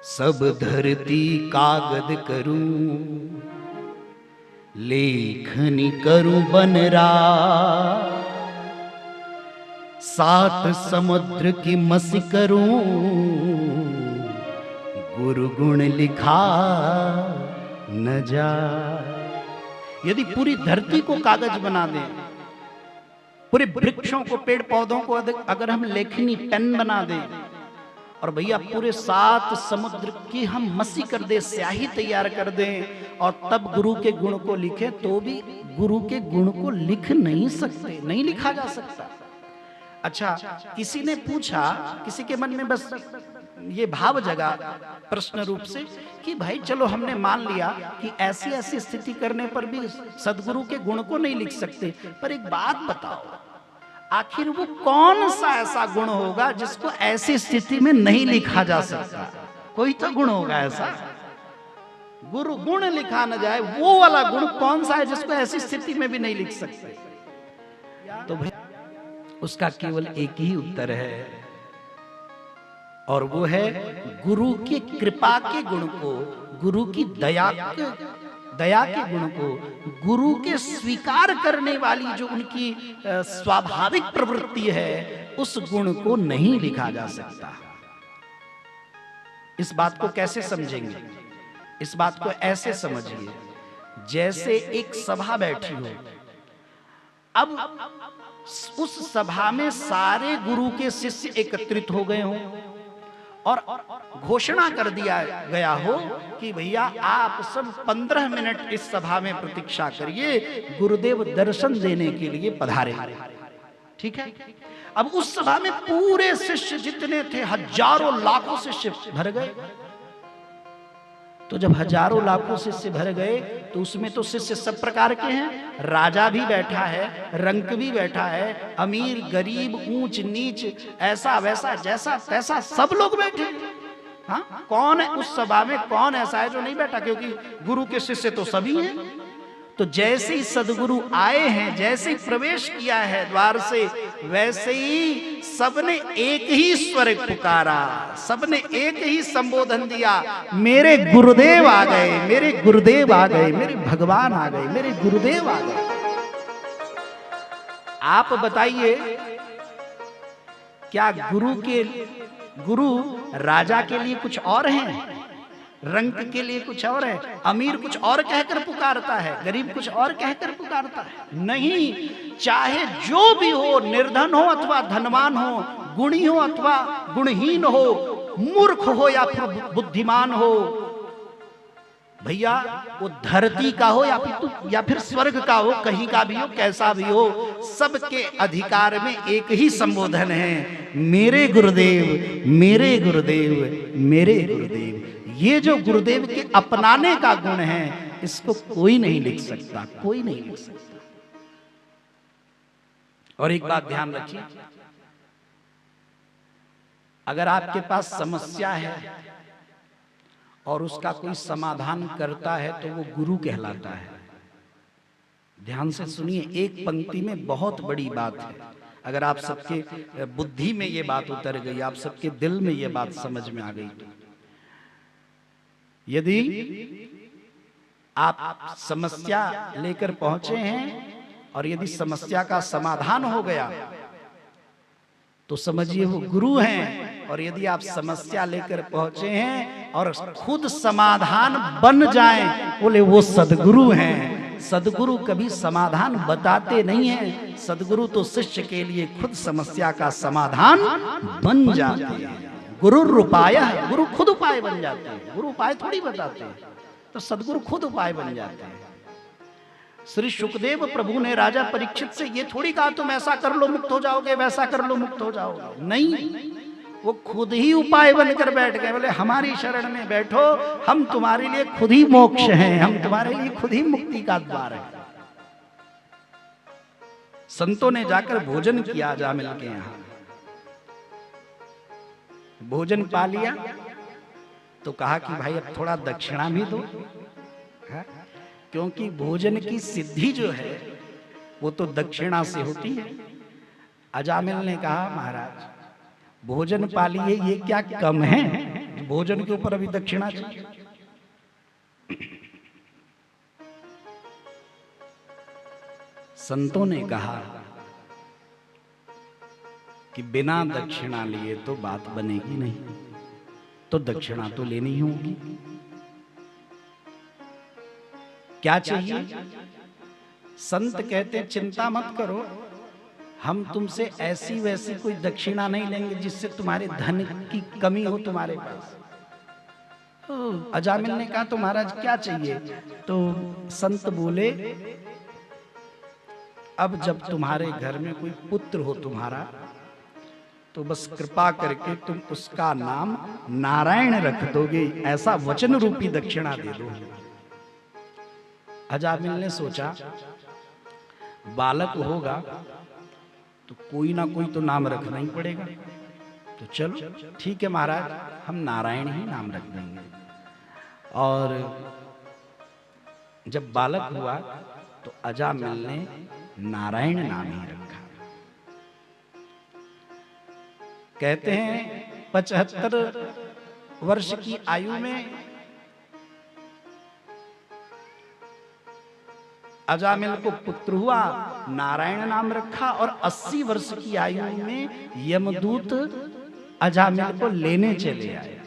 सब धरती कागद करूं, लेखनी करूं बनरा, सात समुद्र की मसी करूं, गुरु गुण लिखा न जा। यदि पूरी धरती को कागज बना दें, पूरे वृक्षों को, पेड़ पौधों को अगर हम लेखनी पेन बना दें, और भैया पूरे सात समुद्र की हम मसी कर दे, स्याही तैयार कर दें, और तब गुरु के गुण को लिखे, तो भी गुरु के गुण को लिख नहीं सकते, नहीं लिखा जा सकता। अच्छा, किसी ने पूछा, किसी के मन में बस ये भाव जगा प्रश्न रूप से कि भाई चलो हमने मान लिया कि ऐसी ऐसी स्थिति करने पर भी सदगुरु के गुण को नहीं लिख सकते, पर एक बात बताओ, आखिर वो कौन सा ऐसा गुण होगा जिसको ऐसी स्थिति में नहीं लिखा जा सकता? कोई तो गुण होगा ऐसा, गुरु गुण लिखा न जाए, वो वाला गुण कौन सा है जिसको ऐसी स्थिति में भी नहीं लिख सकते? तो भाई उसका केवल एक ही उत्तर है, और वो है गुरु की कृपा के गुण को, गुरु की दया के गुण को, गुरु के स्वीकार करने वाली जो उनकी स्वाभाविक प्रवृत्ति है, उस गुण को नहीं लिखा जा सकता। इस बात को कैसे समझेंगे? इस बात को ऐसे समझिए, जैसे एक सभा बैठी हो, अब उस सभा में सारे गुरु के शिष्य एकत्रित हो गए हों, और घोषणा कर दिया गया हो कि भैया आप सब 15 मिनट इस सभा में प्रतीक्षा करिए, गुरुदेव दर्शन देने के लिए पधारे। ठीक है? अब उस सभा में पूरे शिष्य जितने थे, हजारों लाखों शिष्य भर गए। तो जब हजारों लाखों शिष्य भर गए तो उसमें तो शिष्य सब प्रकार के हैं, राजा भी बैठा है, रंक भी बैठा है, अमीर गरीब, ऊंच नीच, ऐसा वैसा, जैसा तैसा, सब लोग बैठे। हाँ, कौन है उस सभा में, कौन ऐसा है जो नहीं बैठा? क्योंकि गुरु के शिष्य तो सभी हैं। तो जैसे ही सदगुरु आए हैं, जैसे ही प्रवेश किया है द्वार से, वैसे ही सबने एक ही स्वर पुकारा, सबने एक ही संबोधन दिया, मेरे गुरुदेव आ गए, मेरे गुरुदेव आ गए, मेरे भगवान आ गए, मेरे गुरुदेव आ गए। आप बताइए, क्या गुरु राजा के लिए कुछ और हैं, रंग के लिए कुछ और है, अमीर कुछ और कहकर पुकारता है, गरीब कुछ और कहकर पुकारता है? नहीं, चाहे जो भी हो, निर्धन हो अथवा धनवान हो, गुणी हो अथवा गुणहीन हो, मूर्ख हो या फिर बुद्धिमान हो, भैया वो धरती का हो या फिर स्वर्ग का हो, कहीं का भी हो, कैसा भी हो, सबके अधिकार में एक ही संबोधन है, मेरे गुरुदेव, मेरे गुरुदेव, मेरे गुरुदेव। ये जो गुरुदेव के अपनाने का गुण है, इसको कोई नहीं लिख सकता, कोई नहीं लिख सकता। और एक बात ध्यान रखिए, अगर आपके पास समस्या है और उसका कोई समाधान करता है तो वो गुरु कहलाता है। ध्यान से सुनिए, एक पंक्ति में बहुत बड़ी बात है। अगर आप सबके बुद्धि में ये बात उतर गई, आप सबके दिल में ये बात समझ में आ गई, तो यदि आप समस्या लेकर पहुंचे हैं और यदि समस्या का समाधान हो गया तो समझिए वो गुरु हैं, और यदि आप समस्या लेकर पहुंचे हैं और खुद समाधान बन जाएं, बोले वो सदगुरु हैं। सदगुरु कभी समाधान बताते नहीं हैं, सदगुरु तो शिष्य के लिए खुद समस्या का समाधान बन जाते हैं। गुरु उपाय, गुरु खुद उपाय बन जाते हैं, गुरु उपाय थोड़ी बताते हैं, तो सदगुरु खुद उपाय बन जाते हैं। श्री सुखदेव प्रभु ने राजा परीक्षित से ये थोड़ी कहा तुम ऐसा कर लो मुक्त हो जाओगे, वैसा कर लो मुक्त हो जाओगे, नहीं, वो खुद ही उपाय बनकर बैठ गए। बोले हमारी शरण में बैठो, हम तुम्हारे लिए खुद ही मोक्ष हैं, हम तुम्हारे लिए खुद ही मुक्ति का द्वार है। संतों ने जाकर भोजन किया अजामिल के यहाँ, भोजन पा लिया तो कहा कि भाई अब थोड़ा दक्षिणा भी दो, है? क्योंकि भोजन की सिद्धि जो है वो तो दक्षिणा से होती है। अजामिल ने कहा महाराज भोजन पा लिए, ये क्या कम है, भोजन के ऊपर अभी दक्षिणा चाहिए। संतों ने कहा कि बिना दक्षिणा लिए तो बात बनेगी नहीं, तो दक्षिणा तो लेनी होगी। क्या चाहिए? संत कहते हैं चिंता मत करो, हम तुमसे ऐसी वैसी कोई दक्षिणा नहीं लेंगे जिससे तुम्हारे धन की कमी हो तुम्हारे पास। तो अजामिल ने कहा तो महाराज क्या चाहिए? तो संत बोले अब जब तुम्हारे घर में कोई पुत्र हो तुम्हारा, तो बस कृपा करके तुम उसका नाम नारायण रख दोगे, ऐसा वचन रूपी दक्षिणा दे दो। अजामिल ने सोचा बालक होगा तो कोई ना कोई तो नाम रखना ही पड़ेगा, तो चलो ठीक है महाराज, हम नारायण ही नाम रख देंगे। और जब बालक हुआ तो अजामिल ने नारायण नाम ही रखा। कहते हैं 75 वर्ष की आयु में अजामिल को पुत्र हुआ, नारायण नाम रखा, और 80 वर्ष की आयु में यमदूत अजामिल को लेने चले आए।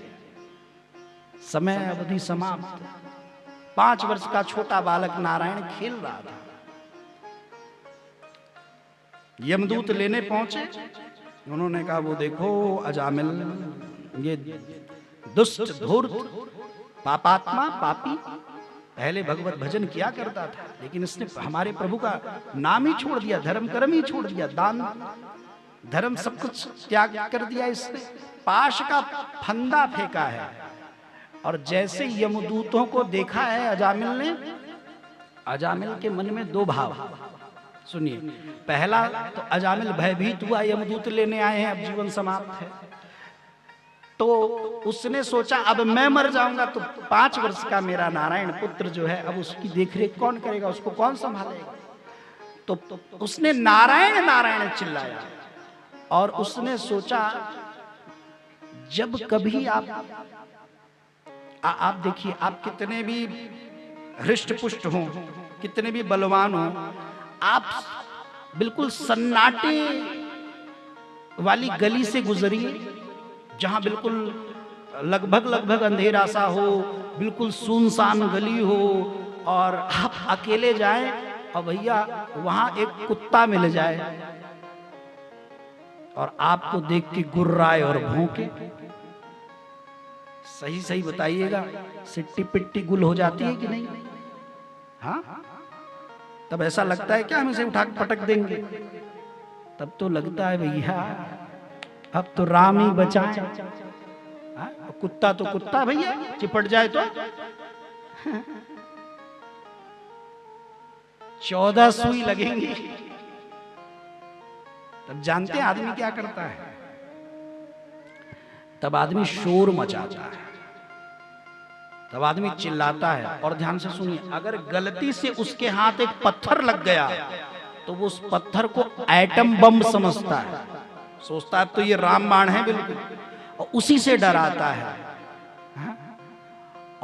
समय अवधि समाप्त। 5 वर्ष का छोटा बालक नारायण खेल रहा था, यमदूत लेने पहुंचे। उन्होंने कहा वो देखो अजामिल ये दुष्ट धूर्त पापात्मा पापी पहले भगवत भजन किया करता था, लेकिन इसने हमारे प्रभु का नाम ही छोड़ दिया, धर्म कर्म ही छोड़ दिया, दान धर्म सब कुछ त्याग कर दिया। इसने पाश का फंदा फेंका है। और जैसे यमदूतों को देखा है अजामिल ने, अजामिल के मन में 2 भाव। सुनिए, पहला तो अजामिल भयभीत हुआ, यमदूत लेने आए हैं, अब जीवन समाप्त है। तो उसने सोचा अब मैं मर जाऊंगा तो 5 वर्ष का मेरा नारायण पुत्र जो है, अब उसकी देखरेख कौन करेगा, उसको कौन संभालेगा। तो उसने नारायण नारायण चिल्लाया, और उसने सोचा जब कभी आप देखिए, आप कितने भी हृष्ट पुष्ट हों, कितने भी बलवान हों, आप बिल्कुल सन्नाटे वाली गली से गुजरिए जहां बिल्कुल लगभग अंधेरा सा हो, बिल्कुल सुनसान गली हो, और आप अकेले जाएं और भैया वहां एक कुत्ता मिल जाए और आपको देख के गुर्राए और भौंके, सही सही बताइएगा, सिट्टी पिट्टी गुल हो जाती है कि नहीं? हाँ, तब ऐसा लगता है क्या हम इसे उठा के पटक देंगे? तब तो लगता है भैया अब तो राम ही बचाए। कुत्ता तो कुत्ता भैया, चिपट जाए तो 14 सुई लगेंगी। तब जानते हैं आदमी क्या करता है? तब आदमी शोर मचाता है, तब आदमी चिल्लाता है। और ध्यान से सुनिए, अगर गलती से उसके हाथ एक पत्थर लग गया तो वो उस पत्थर को एटम बम समझता है, सोचता है तो ये रामबाण है बिल्कुल, और उसी से डराता है।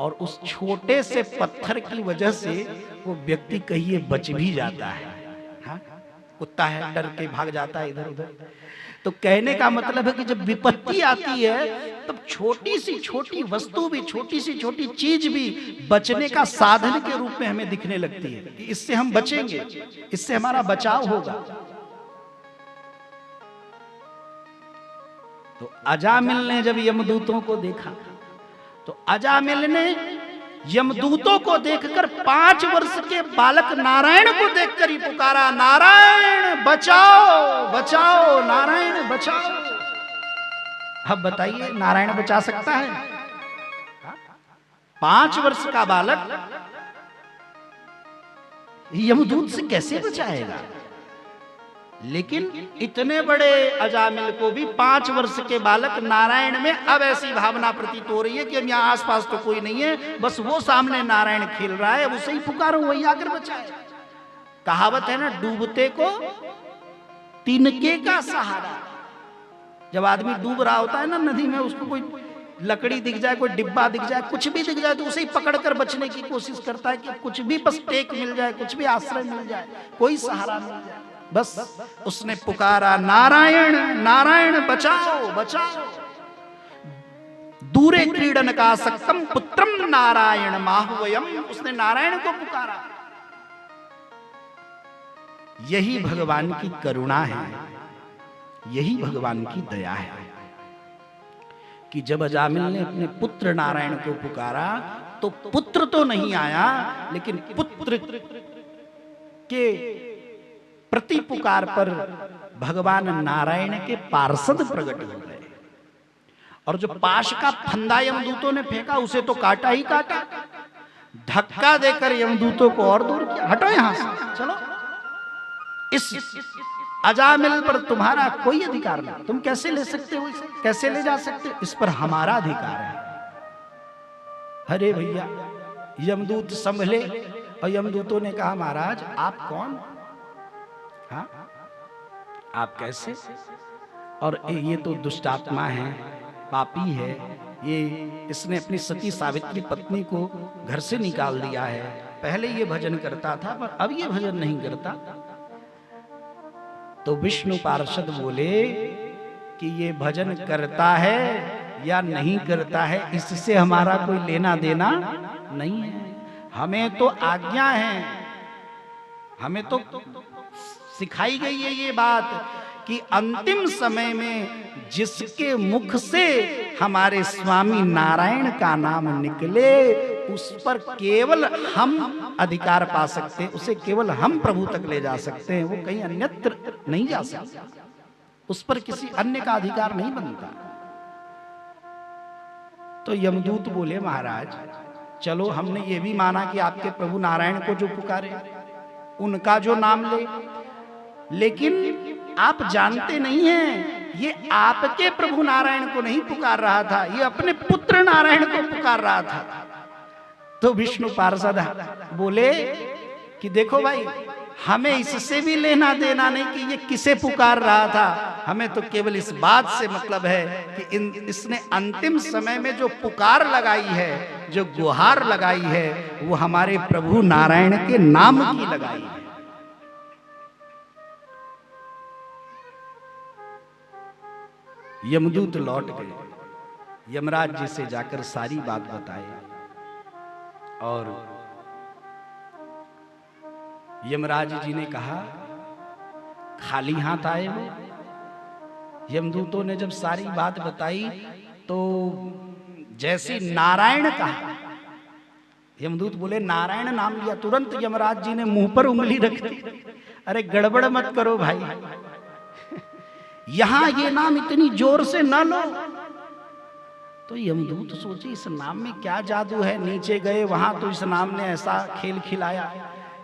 और उस छोटे से पत्थर की वजह से वो व्यक्ति कहिए बच भी जाता है। हाँ? कुत्ता है, डर के भाग जाता है इधर उधर। तो कहने का मतलब है कि जब विपत्ति आती है तब छोटी सी छोटी वस्तु भी, छोटी सी छोटी चीज भी बचने का साधन के रूप में हमें दिखने लगती है कि इससे हम बचेंगे, इससे हमारा बचाव होगा। तो अजामिल ने जब यमदूतों को देखा तो अजामिल ने यमदूतों को देखकर 5 वर्ष के बालक नारायण को देखकर ही पुकारा, नारायण बचाओ बचाओ, नारायण बचाओ। अब बताइए नारायण बचा सकता है? 5 वर्ष का बालक यमदूत से कैसे बचाएगा? लेकिन इतने बड़े अजामिल को भी 5 वर्ष के बालक नारायण में अब ऐसी भावना प्रतीत हो रही है कि अब यहाँ आसपास तो कोई नहीं है, बस वो सामने नारायण खेल रहा है, उसे ही पुकारो, वही आकर बचाए। कहावत है ना, डूबते को तिनके का सहारा। जब आदमी डूब रहा होता है ना नदी में, उसको कोई लकड़ी दिख जाए, कोई डिब्बा दिख जाए, कुछ भी दिख जाए तो उसे ही पकड़कर बचने की कोशिश करता है कि कुछ भी बस टेक मिल जाए, कुछ भी आश्रय मिल जाए, कोई सहारा मिल जाए। बस उसने पुकारा, नारायण नारायण बचाओ बचाओ। दूरे क्रीडन का सक्तम पुत्रम नारायण माहुवयम। उसने नारायण को पुकारा। यही भगवान की करुणा है, यही भगवान की दया है कि जब अजामिल ने अपने पुत्र नारायण को पुकारा तो पुत्र तो नहीं आया, लेकिन पुत्र के प्रति पुकार पर भगवान नारायण के पार्षद प्रकट हो गए। और जो पाश का फंदा यमदूतों ने फेंका उसे तो काटा ही काटा, धक्का देकर यमदूतों को और दूर किया। हटो यहां से, चलो, इस अजामिल पर तुम्हारा कोई अधिकार नहीं, तुम कैसे ले सकते हो इसे, कैसे ले जा सकते हो, इस पर हमारा अधिकार है। अरे भैया, यमदूत संभले और यमदूतों ने कहा, महाराज आप कौन? हाँ? आप कैसे? और ये तो दुष्टात्मा है, पापी है, ये इसने अपनी सती सावित्री पत्नी को घर से निकाल दिया है। पहले ये भजन करता था पर अब ये भजन नहीं करता। तो विष्णु पार्षद बोले कि ये भजन करता है या नहीं करता है, इससे हमारा कोई लेना देना नहीं है। हमें तो आज्ञा है, हमें तो सिखाई गई है ये बात कि अंतिम समय में जिसके मुख से हमारे स्वामी नारायण का नाम निकले उस पर केवल हम अधिकार पा सकते हैं, उसे केवल हम प्रभु तक ले जा सकते हैं, वो कहीं अन्यत्र नहीं जा सकता, उस पर किसी अन्य का अधिकार नहीं बनता। तो यमदूत बोले, महाराज चलो, हमने ये भी माना कि आपके प्रभु नारायण को जो पुकारे उनका जो नाम ले, लेकिन आप जानते नहीं हैं ये आपके प्रभु नारायण को नहीं पुकार रहा था, ये अपने पुत्र नारायण को पुकार रहा था। तो विष्णु पार्षद बोले कि देखो भाई, हमें इससे भी लेना देना नहीं कि ये किसे पुकार रहा था, हमें तो केवल इस बात से मतलब है कि इसने अंतिम समय में जो पुकार लगाई है, जो गुहार लगाई है, वो हमारे प्रभु नारायण के नाम की लगाई है। यमदूत लौट गए, यमराज जी से जाकर सारी बात बताई और यमराज जी ने कहा, खाली हाथ आए हो? यमदूतों ने जब सारी बात बताई तो जैसे नारायण कहा, यमदूत बोले नारायण नाम लिया, तुरंत यमराज जी ने मुंह पर उंगली रख दी। अरे गड़बड़ मत करो भाई, यहां ये नाम इतनी जोर से न लो। तो यमदूत सोचे इस नाम में क्या जादू है, नीचे गए वहां तो इस नाम ने ऐसा खेल खिलाया,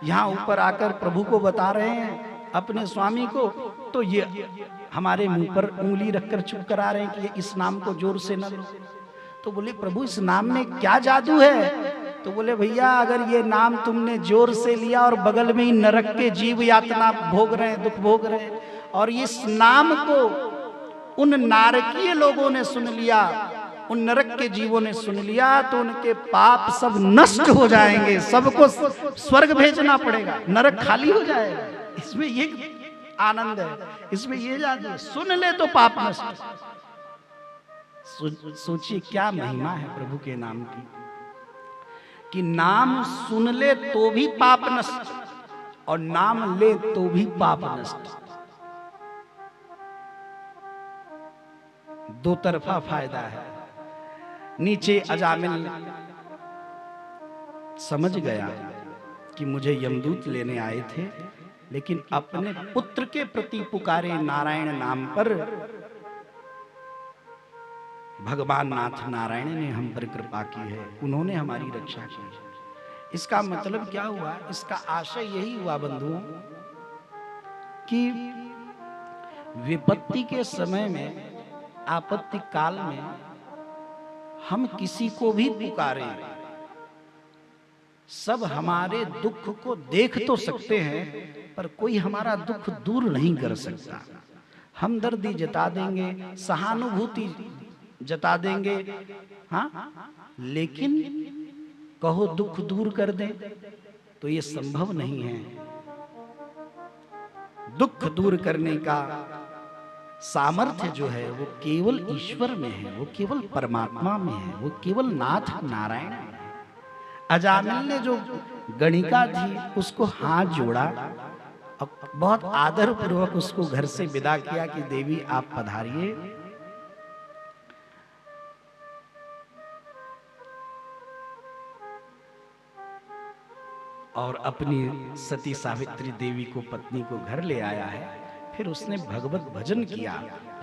यहाँ ऊपर आकर प्रभु को बता रहे हैं अपने स्वामी को, तो ये हमारे मुंह पर उंगली रखकर चुप करा रहे हैं कि इस नाम को जोर से न लो। तो बोले प्रभु इस नाम में क्या जादू है? तो बोले भैया, अगर ये नाम तुमने जोर से लिया और बगल में ही नरक के जीव यातना भोग रहे हैं, दुख भोग रहे हैं, और इस नाम को उन नारकीय लोगों ने सुन लिया उन नरक के जीवों ने सुन लिया तो उनके पाप सब नष्ट हो जाएंगे, सबको स्वर्ग भेजना पड़ेगा, नरक खाली हो जाएगा। इसमें ये आनंद है, इसमें ये जादू, सुन ले तो पाप नष्ट। सोचिए क्या महिमा है प्रभु के नाम की, कि नाम सुन ले तो भी पाप नष्ट और नाम ले तो भी पाप नष्ट। दो तरफा फायदा है। नीचे अजामिल समझ गया कि मुझे यमदूत लेने आए थे, लेकिन अपने पुत्र के प्रति पुकारे नारायण नाम पर भगवान नाथ नारायण ने हम पर कृपा की है, उन्होंने हमारी रक्षा की है। इसका मतलब क्या हुआ? इसका आशय यही हुआ बंधुओं कि विपत्ति के समय में, आपत्ति काल में हम किसी को भी पुकारें, सब हमारे दुख को देख तो सकते हैं पर कोई हमारा दुख दूर नहीं कर सकता। हमदर्दी जता देंगे, सहानुभूति जता देंगे, हाँ, लेकिन कहो दुख दूर कर दे तो ये संभव नहीं है। दुख दूर करने का सामर्थ्य जो है वो केवल ईश्वर में है, वो केवल परमात्मा में है, वो केवल नाथ नारायण में है। अजामिल ने जो गणिका थी उसको हाथ जोड़ा और बहुत आदर पूर्वक उसको घर से विदा किया कि देवी आप पधारिए। और अपनी सती सावित्री देवी को, पत्नी को घर ले आया है। फिर उसने भगवत भजन किया,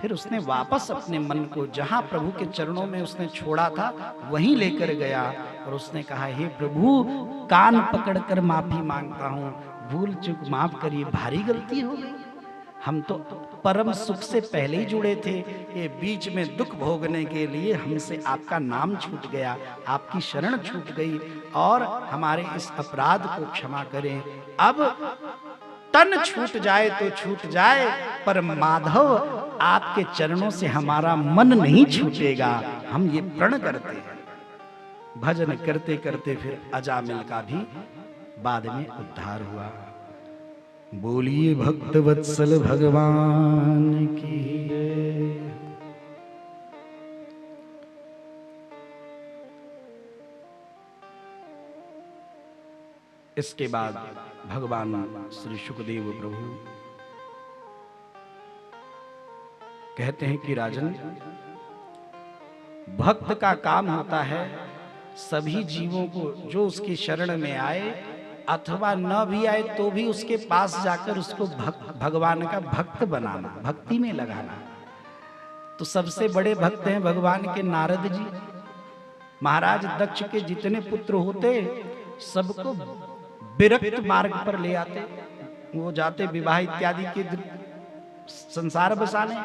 फिर उसने वापस अपने मन को जहां प्रभु के चरणों में उसने छोड़ा था वहीं लेकर गया और उसने कहा, हे प्रभु, कान पकड़कर माफी मांगता हूं, भूल चूक माफ करिए, भारी गलती हो गई। हम तो परम सुख से पहले ही जुड़े थे, ये बीच में दुख भोगने के लिए हमसे आपका नाम छूट गया, आपकी शरण छूट गई और हमारे इस अपराध को क्षमा करें। अब तन छूट जाए तो छूट जाए, पर माधव आपके चरणों से हमारा मन नहीं छूटेगा, हम ये प्रण करते हैं। भजन करते करते फिर अजामिल का भी बाद में उद्धार हुआ। बोलिए भक्त वत्सल भगवान की। इसके बाद भगवान श्री सुखदेव प्रभु कहते हैं कि राजन, भक्त का काम होता है सभी जीवों को जो उसकी शरण में आए अथवा न भी आए तो भी उसके पास जाकर उसको भगवान का भक्त बनाना, भक्ति में लगाना। तो सबसे बड़े भक्त हैं भगवान के नारद जी। महाराज दक्ष के जितने पुत्र होते सबको विरक्त मार्ग पर ले आते, वो जाते विवाह इत्यादि के संसार बसाने।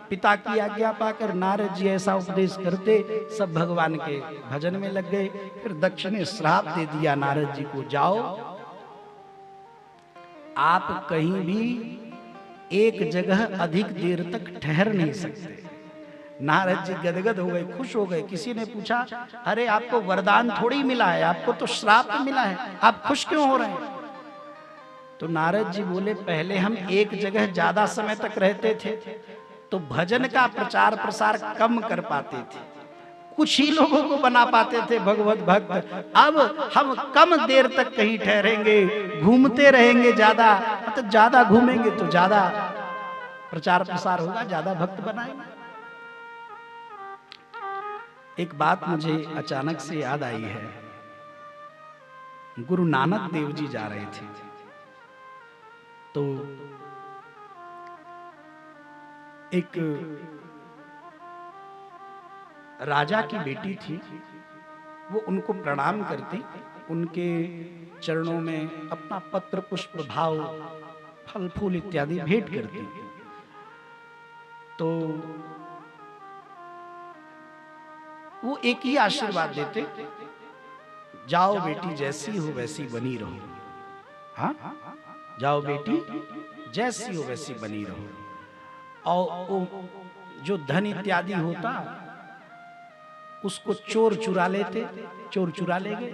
पिता की आज्ञा पाकर नारद जी ऐसा उपदेश करते, सब भगवान के भजन में लग गए। फिर दक्ष ने श्राप दे दिया नारद जी को, जाओ आप कहीं भी एक जगह अधिक देर तक ठहर नहीं सकते। नारद जी गदगद हो गए, खुश हो गए। किसी ने पूछा, अरे आपको वरदान थोड़ी मिला है, आपको तो श्राप मिला है, आप खुश क्यों हो रहे हैं? तो नारद जी बोले, पहले हम एक जगह ज्यादा समय तक रहते थे तो भजन का प्रचार प्रसार कम कर पाते थे, कुछ ही लोगों को बना पाते थे भगवत भक्त। अब हम कम देर तक कहीं ठहरेंगे, घूमते रहेंगे ज्यादा, मतलब ज्यादा घूमेंगे तो ज्यादा प्रचार प्रसार होगा, ज्यादा भक्त बनाएंगे। एक बात मुझे अचानक से याद आई है। गुरु नानक देव जी जा रहे थे तो एक राजा की बेटी थी, वो उनको प्रणाम करती, उनके चरणों में अपना पत्र पुष्प भाव फल फूल इत्यादि भेंट करती। तो वो एक ही आशीर्वाद देते, जाओ बेटी जैसी हो वैसी बनी रहो। हाँ, जाओ बेटी जैसी हो वैसी बनी रहो। और वो जो धन इत्यादि होता उसको चोर चुरा लेते, चोर चुरा ले गए।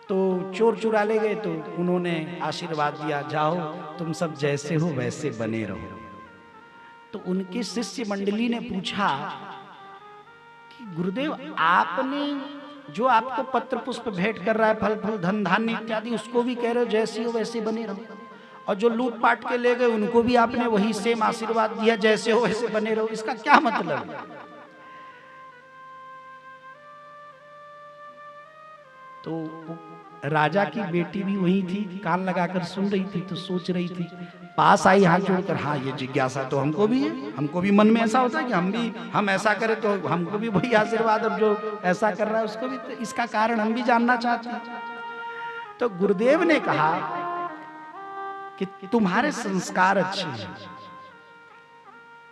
तो चोर चुरा ले गए तो उन्होंने आशीर्वाद दिया, जाओ तुम सब जैसे हो वैसे बने रहो। तो उनके शिष्य मंडली ने पूछा कि गुरुदेव, आपने जो आपको पत्र पुष्प भेंट कर रहा है, फल फल धन धान्य इत्यादि, उसको भी कह रहे हो जैसे हो वैसे बने रहो, और जो लूट पाट के ले गए उनको भी आपने वही सेम आशीर्वाद दिया, जैसे हो वैसे बने रहो, इसका क्या मतलब? तो राजा की बेटी भी वही थी, कान लगाकर सुन रही थी, तो सोच रही थी, पास आई हाथ जोड़कर, हाँ ये जिज्ञासा तो हमको भी है, हमको भी मन में ऐसा होता है कि हम ऐसा करें तो हमको भी वही आशीर्वाद, और जो ऐसा कर रहा है उसको भी, तो इसका कारण हम भी जानना चाहते हैं। तो गुरुदेव ने कहा कि तुम्हारे संस्कार अच्छे हैं,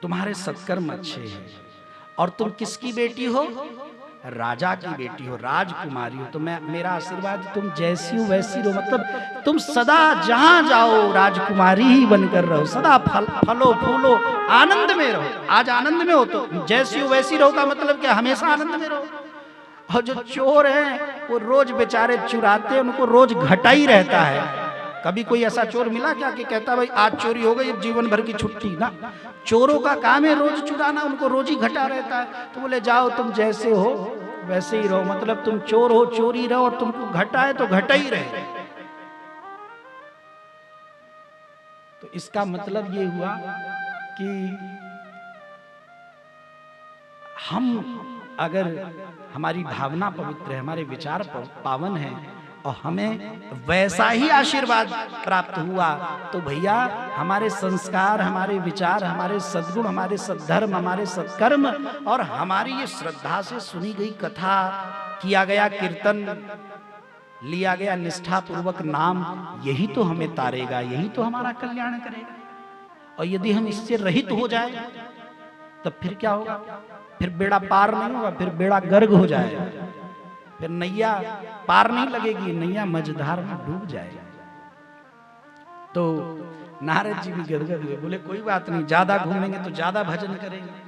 तुम्हारे सत्कर्म अच्छे हैं, और तुम किसकी बेटी हो? राजा की बेटी हो, राजकुमारी हो। तो मेरा आशीर्वाद, तुम जैसी हो वैसी रहो, मतलब तुम सदा जहां जाओ राजकुमारी ही बनकर रहो, सदा फलो फूलो आनंद में रहो। आज आनंद में हो तो जैसी हो वैसी रहो का मतलब क्या? हमेशा आनंद में रहो। और जो चोर हैं वो रोज बेचारे चुराते, उनको रोज घटा ही रहता है। कभी कोई ऐसा चोर मिला क्या कि कहता भाई आज चोरी हो गई, जीवन भर की छुट्टी? ना, चोरों का काम है रोज चुराना, उनको रोज ही घटा रहता है। तो बोले जाओ तुम जैसे हो वैसे ही रहो, मतलब तुम चोर हो चोरी रहो, और तुमको घटा है तो घटा ही रहे। तो इसका मतलब ये हुआ कि हम अगर हमारी भावना पवित्र है, हमारे विचार पावन हैं, और हमें वैसा ही आशीर्वाद प्राप्त हुआ, तो भैया हमारे संस्कार, हमारे विचार, हमारे सद्गुण, हमारे सद्धर्म, हमारे सत्कर्म, और हमारी ये श्रद्धा से सुनी गई कथा, किया गया कीर्तन, लिया गया निष्ठा पूर्वक नाम, यही तो हमें तारेगा, यही तो हमारा कल्याण करेगा। और यदि हम इससे रहित हो जाए तब फिर क्या होगा? फिर बेड़ा पार नहीं होगा, फिर बेड़ा गर्ग हो जाएगा, फिर नैया पार नहीं लगेगी, नैया मझधार में डूब जाएगा। तो नारद जी भी गदगद हुए, बोले कोई बात नहीं, ज्यादा घूमेंगे तो ज्यादा भजन करेंगे।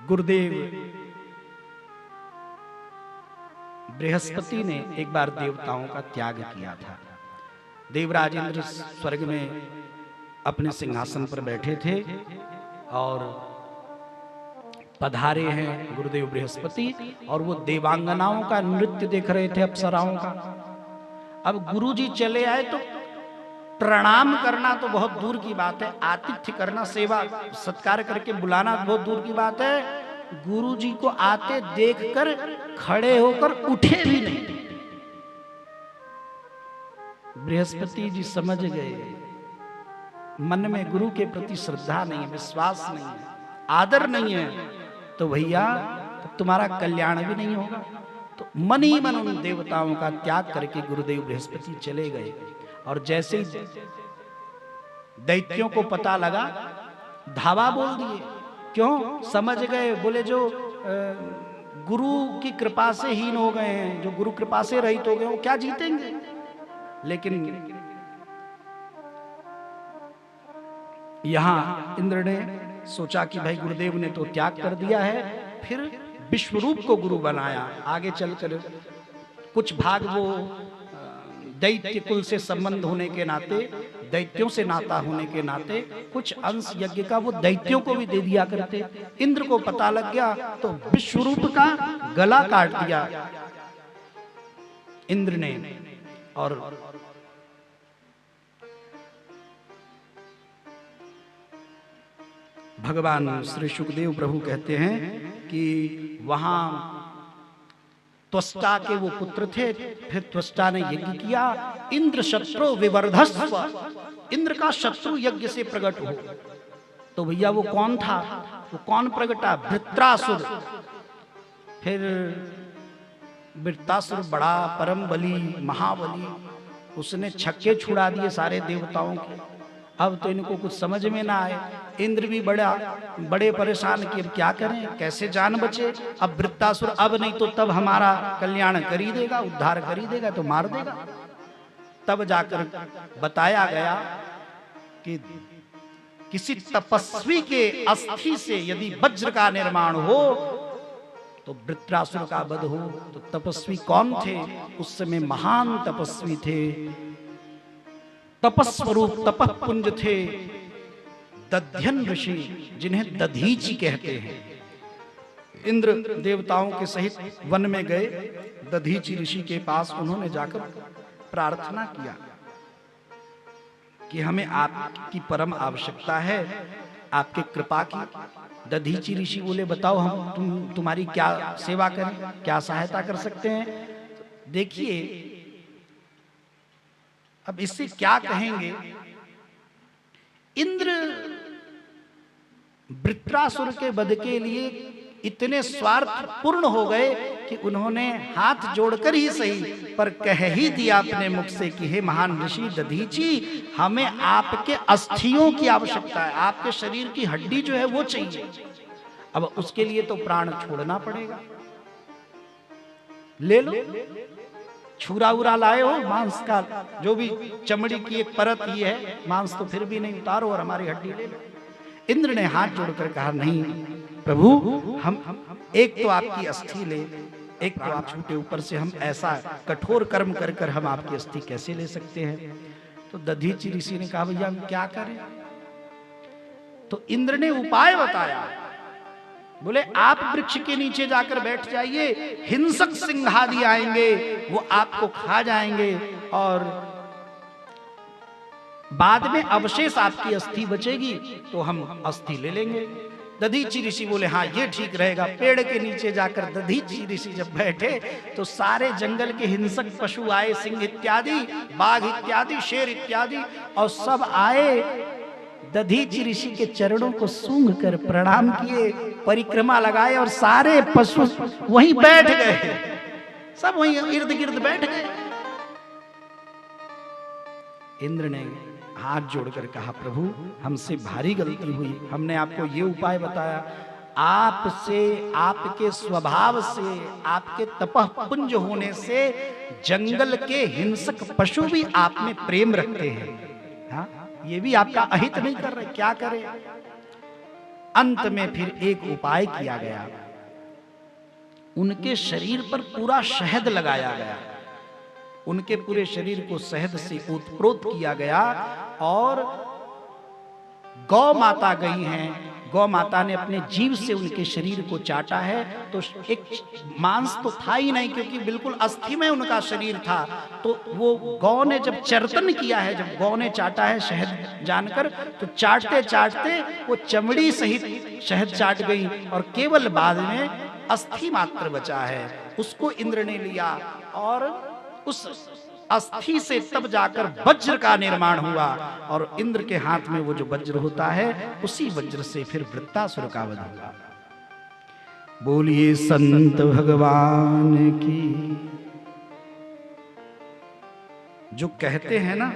गुरुदेव बृहस्पति ने एक बार देवताओं का त्याग किया था। देवराज इंद्र स्वर्ग में अपने सिंहासन पर बैठे थे और पधारे हैं गुरुदेव बृहस्पति, और वो देवांगनाओं का नृत्य देख रहे थे, अप्सराओं का। अब गुरु जी चले आए तो प्रणाम करना तो बहुत दूर की बात है, आतिथ्य करना, सेवा सत्कार करके बुलाना बहुत दूर की बात है। गुरु जी को आते देखकर खड़े होकर उठे भी नहीं। बृहस्पति जी समझ गए मन में गुरु के प्रति श्रद्धा नहीं है, विश्वास नहीं है, आदर नहीं है, तो भैया तुम्हारा कल्याण भी नहीं होगा। तो मन ही मन उन देवताओं का त्याग करके गुरुदेव बृहस्पति चले गए। और जैसे ही दैत्यों को पता लगा, धावा बोल दिए। क्यों? समझ गए, बोले जो गुरु की कृपा से हीन हो गए हैं, जो गुरु कृपा से रहित हो गए, वो क्या जीतेंगे। लेकिन यहां इंद्र ने सोचा कि भाई गुरुदेव ने तो त्याग कर दिया है, फिर विश्वरूप को गुरु बनाया। आगे चलकर कुछ भाग वो दैत्य कुल से संबंध होने के नाते, दैत्यों से नाता होने के नाते, कुछ अंश यज्ञ का वो दैत्यों को भी दे दिया करते। इंद्र को पता लग गया तो विश्वरूप का गला काट दिया इंद्र ने। और भगवान श्री सुखदेव प्रभु कहते हैं कि वहां त्वष्टा के वो पुत्र थे, फिर त्वष्टा ने यज्ञ किया, इंद्र शत्रु विवर्धस्व, इंद्र का शत्रु यज्ञ से प्रकट हो। तो भैया वो कौन था? वो कौन प्रगटा? वृत्रासुर। फिर वृत्रासुर बड़ा परम बली, महाबली, उसने छक्के छुड़ा दिए सारे देवताओं के। अब तो इनको कुछ समझ में ना आए, इंद्र भी बड़े परेशान कि अब क्या करें, कैसे जान बचे। अब वृत्तासुर अब नहीं तो तब हमारा कल्याण कर ही देगा, उद्धार कर ही देगा, तो मार देगा। तब जाकर बताया गया कि किसी तपस्वी के अस्थि से यदि वज्र का निर्माण हो तो वृत्रासुर का वध हो। तो तपस्वी कौन थे? उस समय महान तपस्वी थे, तपस्वरूप तपपुंज थे दध्यन ऋषि, जिन्हें दधीचि कहते हैं। इंद्र देवताओं के सहित वन में गए, दधीचि ऋषि के पास उन्होंने जाकर प्रार्थना किया कि हमें आपकी परम आवश्यकता है, आपकी कृपा की। दधीचि ऋषि बोले बताओ हम तुम्हारी क्या सेवा करें, क्या सहायता कर सकते हैं। देखिए अब इससे क्या कहेंगे। इंद्र वृत्रासुर के वध के लिए इतने स्वार्थपूर्ण हो गए कि उन्होंने हाथ जोड़कर ही सही पर कह ही दिया अपने मुख से कि हे महान ऋषि दधीचि, हमें आपके अस्थियों की आवश्यकता है, आपके शरीर की हड्डी जो है वो चाहिए। अब उसके लिए तो प्राण छोड़ना पड़ेगा, ले लो। छुरा उरा लाए हो मांस का, जो भी चमड़ी की एक परत ही है, मांस तो फिर भी नहीं, उतारो और हमारी हड्डी ले लो। इंद्र ने हाथ जोड़कर कहा नहीं प्रभु, हम एक तो आपकी अस्थि ले, एक तो आप छूटे, ऊपर से हम ऐसा कठोर कर्म कर कर हम आपकी अस्थि कैसे ले सकते हैं। तो दधीचि ऋषि ने कहा भैया हम क्या करें। तो इंद्र ने उपाय बताया, बोले आप वृक्ष के नीचे जाकर बैठ जाइए, हिंसक सिंहादि आएंगे, वो आपको खा जाएंगे और बाद में अवशेष आपकी अस्थि बचेगी तो हम अस्थि ले लेंगे। दधीचि ऋषि बोले हाँ ये ठीक रहेगा। पेड़ के नीचे जाकर दधीचि ऋषि जब बैठे तो सारे जंगल के हिंसक पशु आए, सिंह इत्यादि, बाघ इत्यादि, शेर इत्यादि, और सब आए दधीचि ऋषि के चरणों को सूंघ कर प्रणाम किए, परिक्रमा लगाए और सारे पशु वहीं बैठ गए, सब वहीं इर्द गिर्द बैठ गए। इंद्र ने हाथ जोड़कर कहा प्रभु हमसे भारी गलती हुई, हमने आपको ये उपाय बताया, आपसे, आपके स्वभाव से, आपके तपःपुंज होने से जंगल के हिंसक पशु भी आप में प्रेम रखते हैं। हाँ, ये भी आपका अहित नहीं कर रहे, क्या करें। अंत में फिर एक उपाय किया गया, उनके शरीर पर पूरा शहद लगाया गया, उनके पूरे शरीर को शहद से ओतप्रोत किया गया और गौ माता गई हैं, गौ माता ने अपने जीव से उनके शरीर को चाटा है। तो एक मांस तो था ही नहीं क्योंकि बिल्कुल अस्थि में उनका शरीर था। तो वो गौ ने जब चर्तन किया है, जब गौ ने चाटा है शहद जानकर, तो चाटते चाटते वो चमड़ी सहित शहद चाट गई और केवल बाद में अस्थि मात्र बचा है। उसको इंद्र ने लिया और उस अस्थि से तब जाकर वज्र का निर्माण हुआ और इंद्र के हाथ में वो जो वज्र होता है उसी वज्र से फिर वृत्तासुर का वध हुआ। बोलिए संत भगवान की। जो कहते हैं ना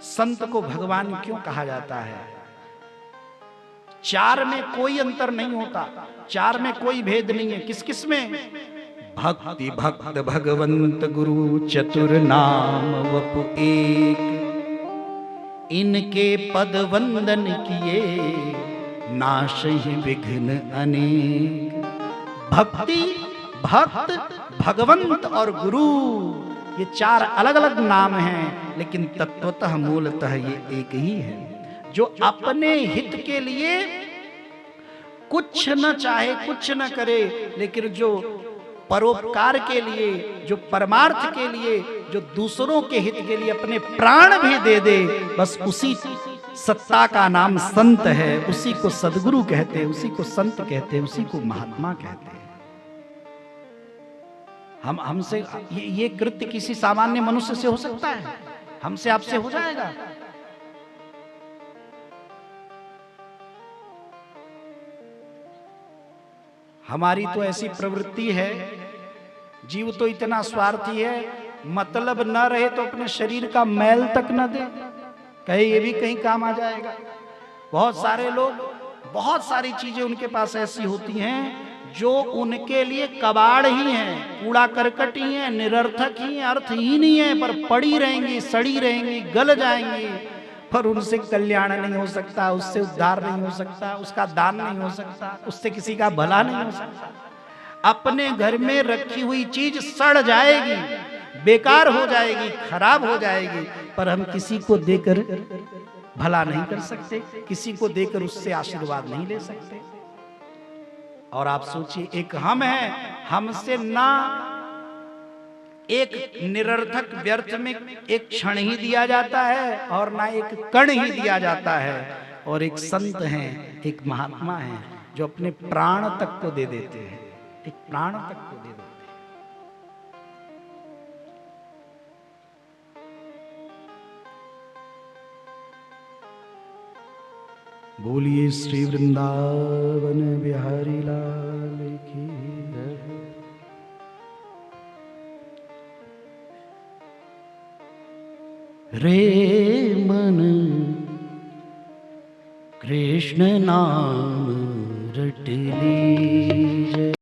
संत को भगवान क्यों कहा जाता है, चार में कोई अंतर नहीं होता, चार में कोई भेद नहीं है। किस किस में? भक्ति भक्त भगवंत गुरु चतुर नाम वपु एक, इनके पद वंदन किए नाशहि विघ्न अनेक। भक्ति, भक्त, भगवंत और गुरु, ये चार अलग अलग नाम हैं लेकिन तत्वतः मूलतः ये एक ही है। जो अपने हित के लिए कुछ न चाहे, कुछ न करे, लेकिन जो परोपकार के लिए, जो परमार्थ के लिए, जो दूसरों के हित के लिए अपने प्राण भी दे दे, बस उसी सत्ता का नाम संत है, उसी को सदगुरु कहते हैं, उसी को संत कहते हैं, उसी को महात्मा कहते हैं। हमसे ये कृत्य किसी सामान्य मनुष्य से हो सकता है? हमसे आपसे हो जाएगा? हमारी तो ऐसी प्रवृत्ति है, जीव तो इतना स्वार्थी है, मतलब न रहे तो अपने शरीर का मैल तक न दे, कहे ये भी कहीं काम आ जाएगा। बहुत सारे लोग, बहुत सारी चीजें उनके पास ऐसी होती हैं जो उनके लिए कबाड़ ही हैं, कूड़ा करकट ही है, निरर्थक ही है, अर्थहीन ही है, पर पड़ी रहेंगी, सड़ी रहेंगी, गल जाएंगी, पर उनसे कल्याण नहीं हो सकता, उससे उद्धार नहीं हो सकता, उसका दान नहीं हो सकता, उससे किसी का भला नहीं हो सकता। अपने घर में रखी हुई चीज सड़ जाएगी, बेकार हो जाएगी, खराब हो जाएगी, पर हम किसी को देकर भला नहीं कर सकते, किसी को देकर उससे आशीर्वाद नहीं ले सकते। और आप सोचिए, एक हम हैं, हमसे ना एक निरर्थक व्यर्थ में एक क्षण ही दिया जाता है और ना एक कण ही दिया जाता है। और एक संत हैं, एक महात्मा हैं जो अपने प्राण तक को दे देते हैं, एक प्राण तक को दे देते हैं। बोलिए श्री वृंदावन बिहारी लाल की जय। रे मन कृष्ण नाम रट ली,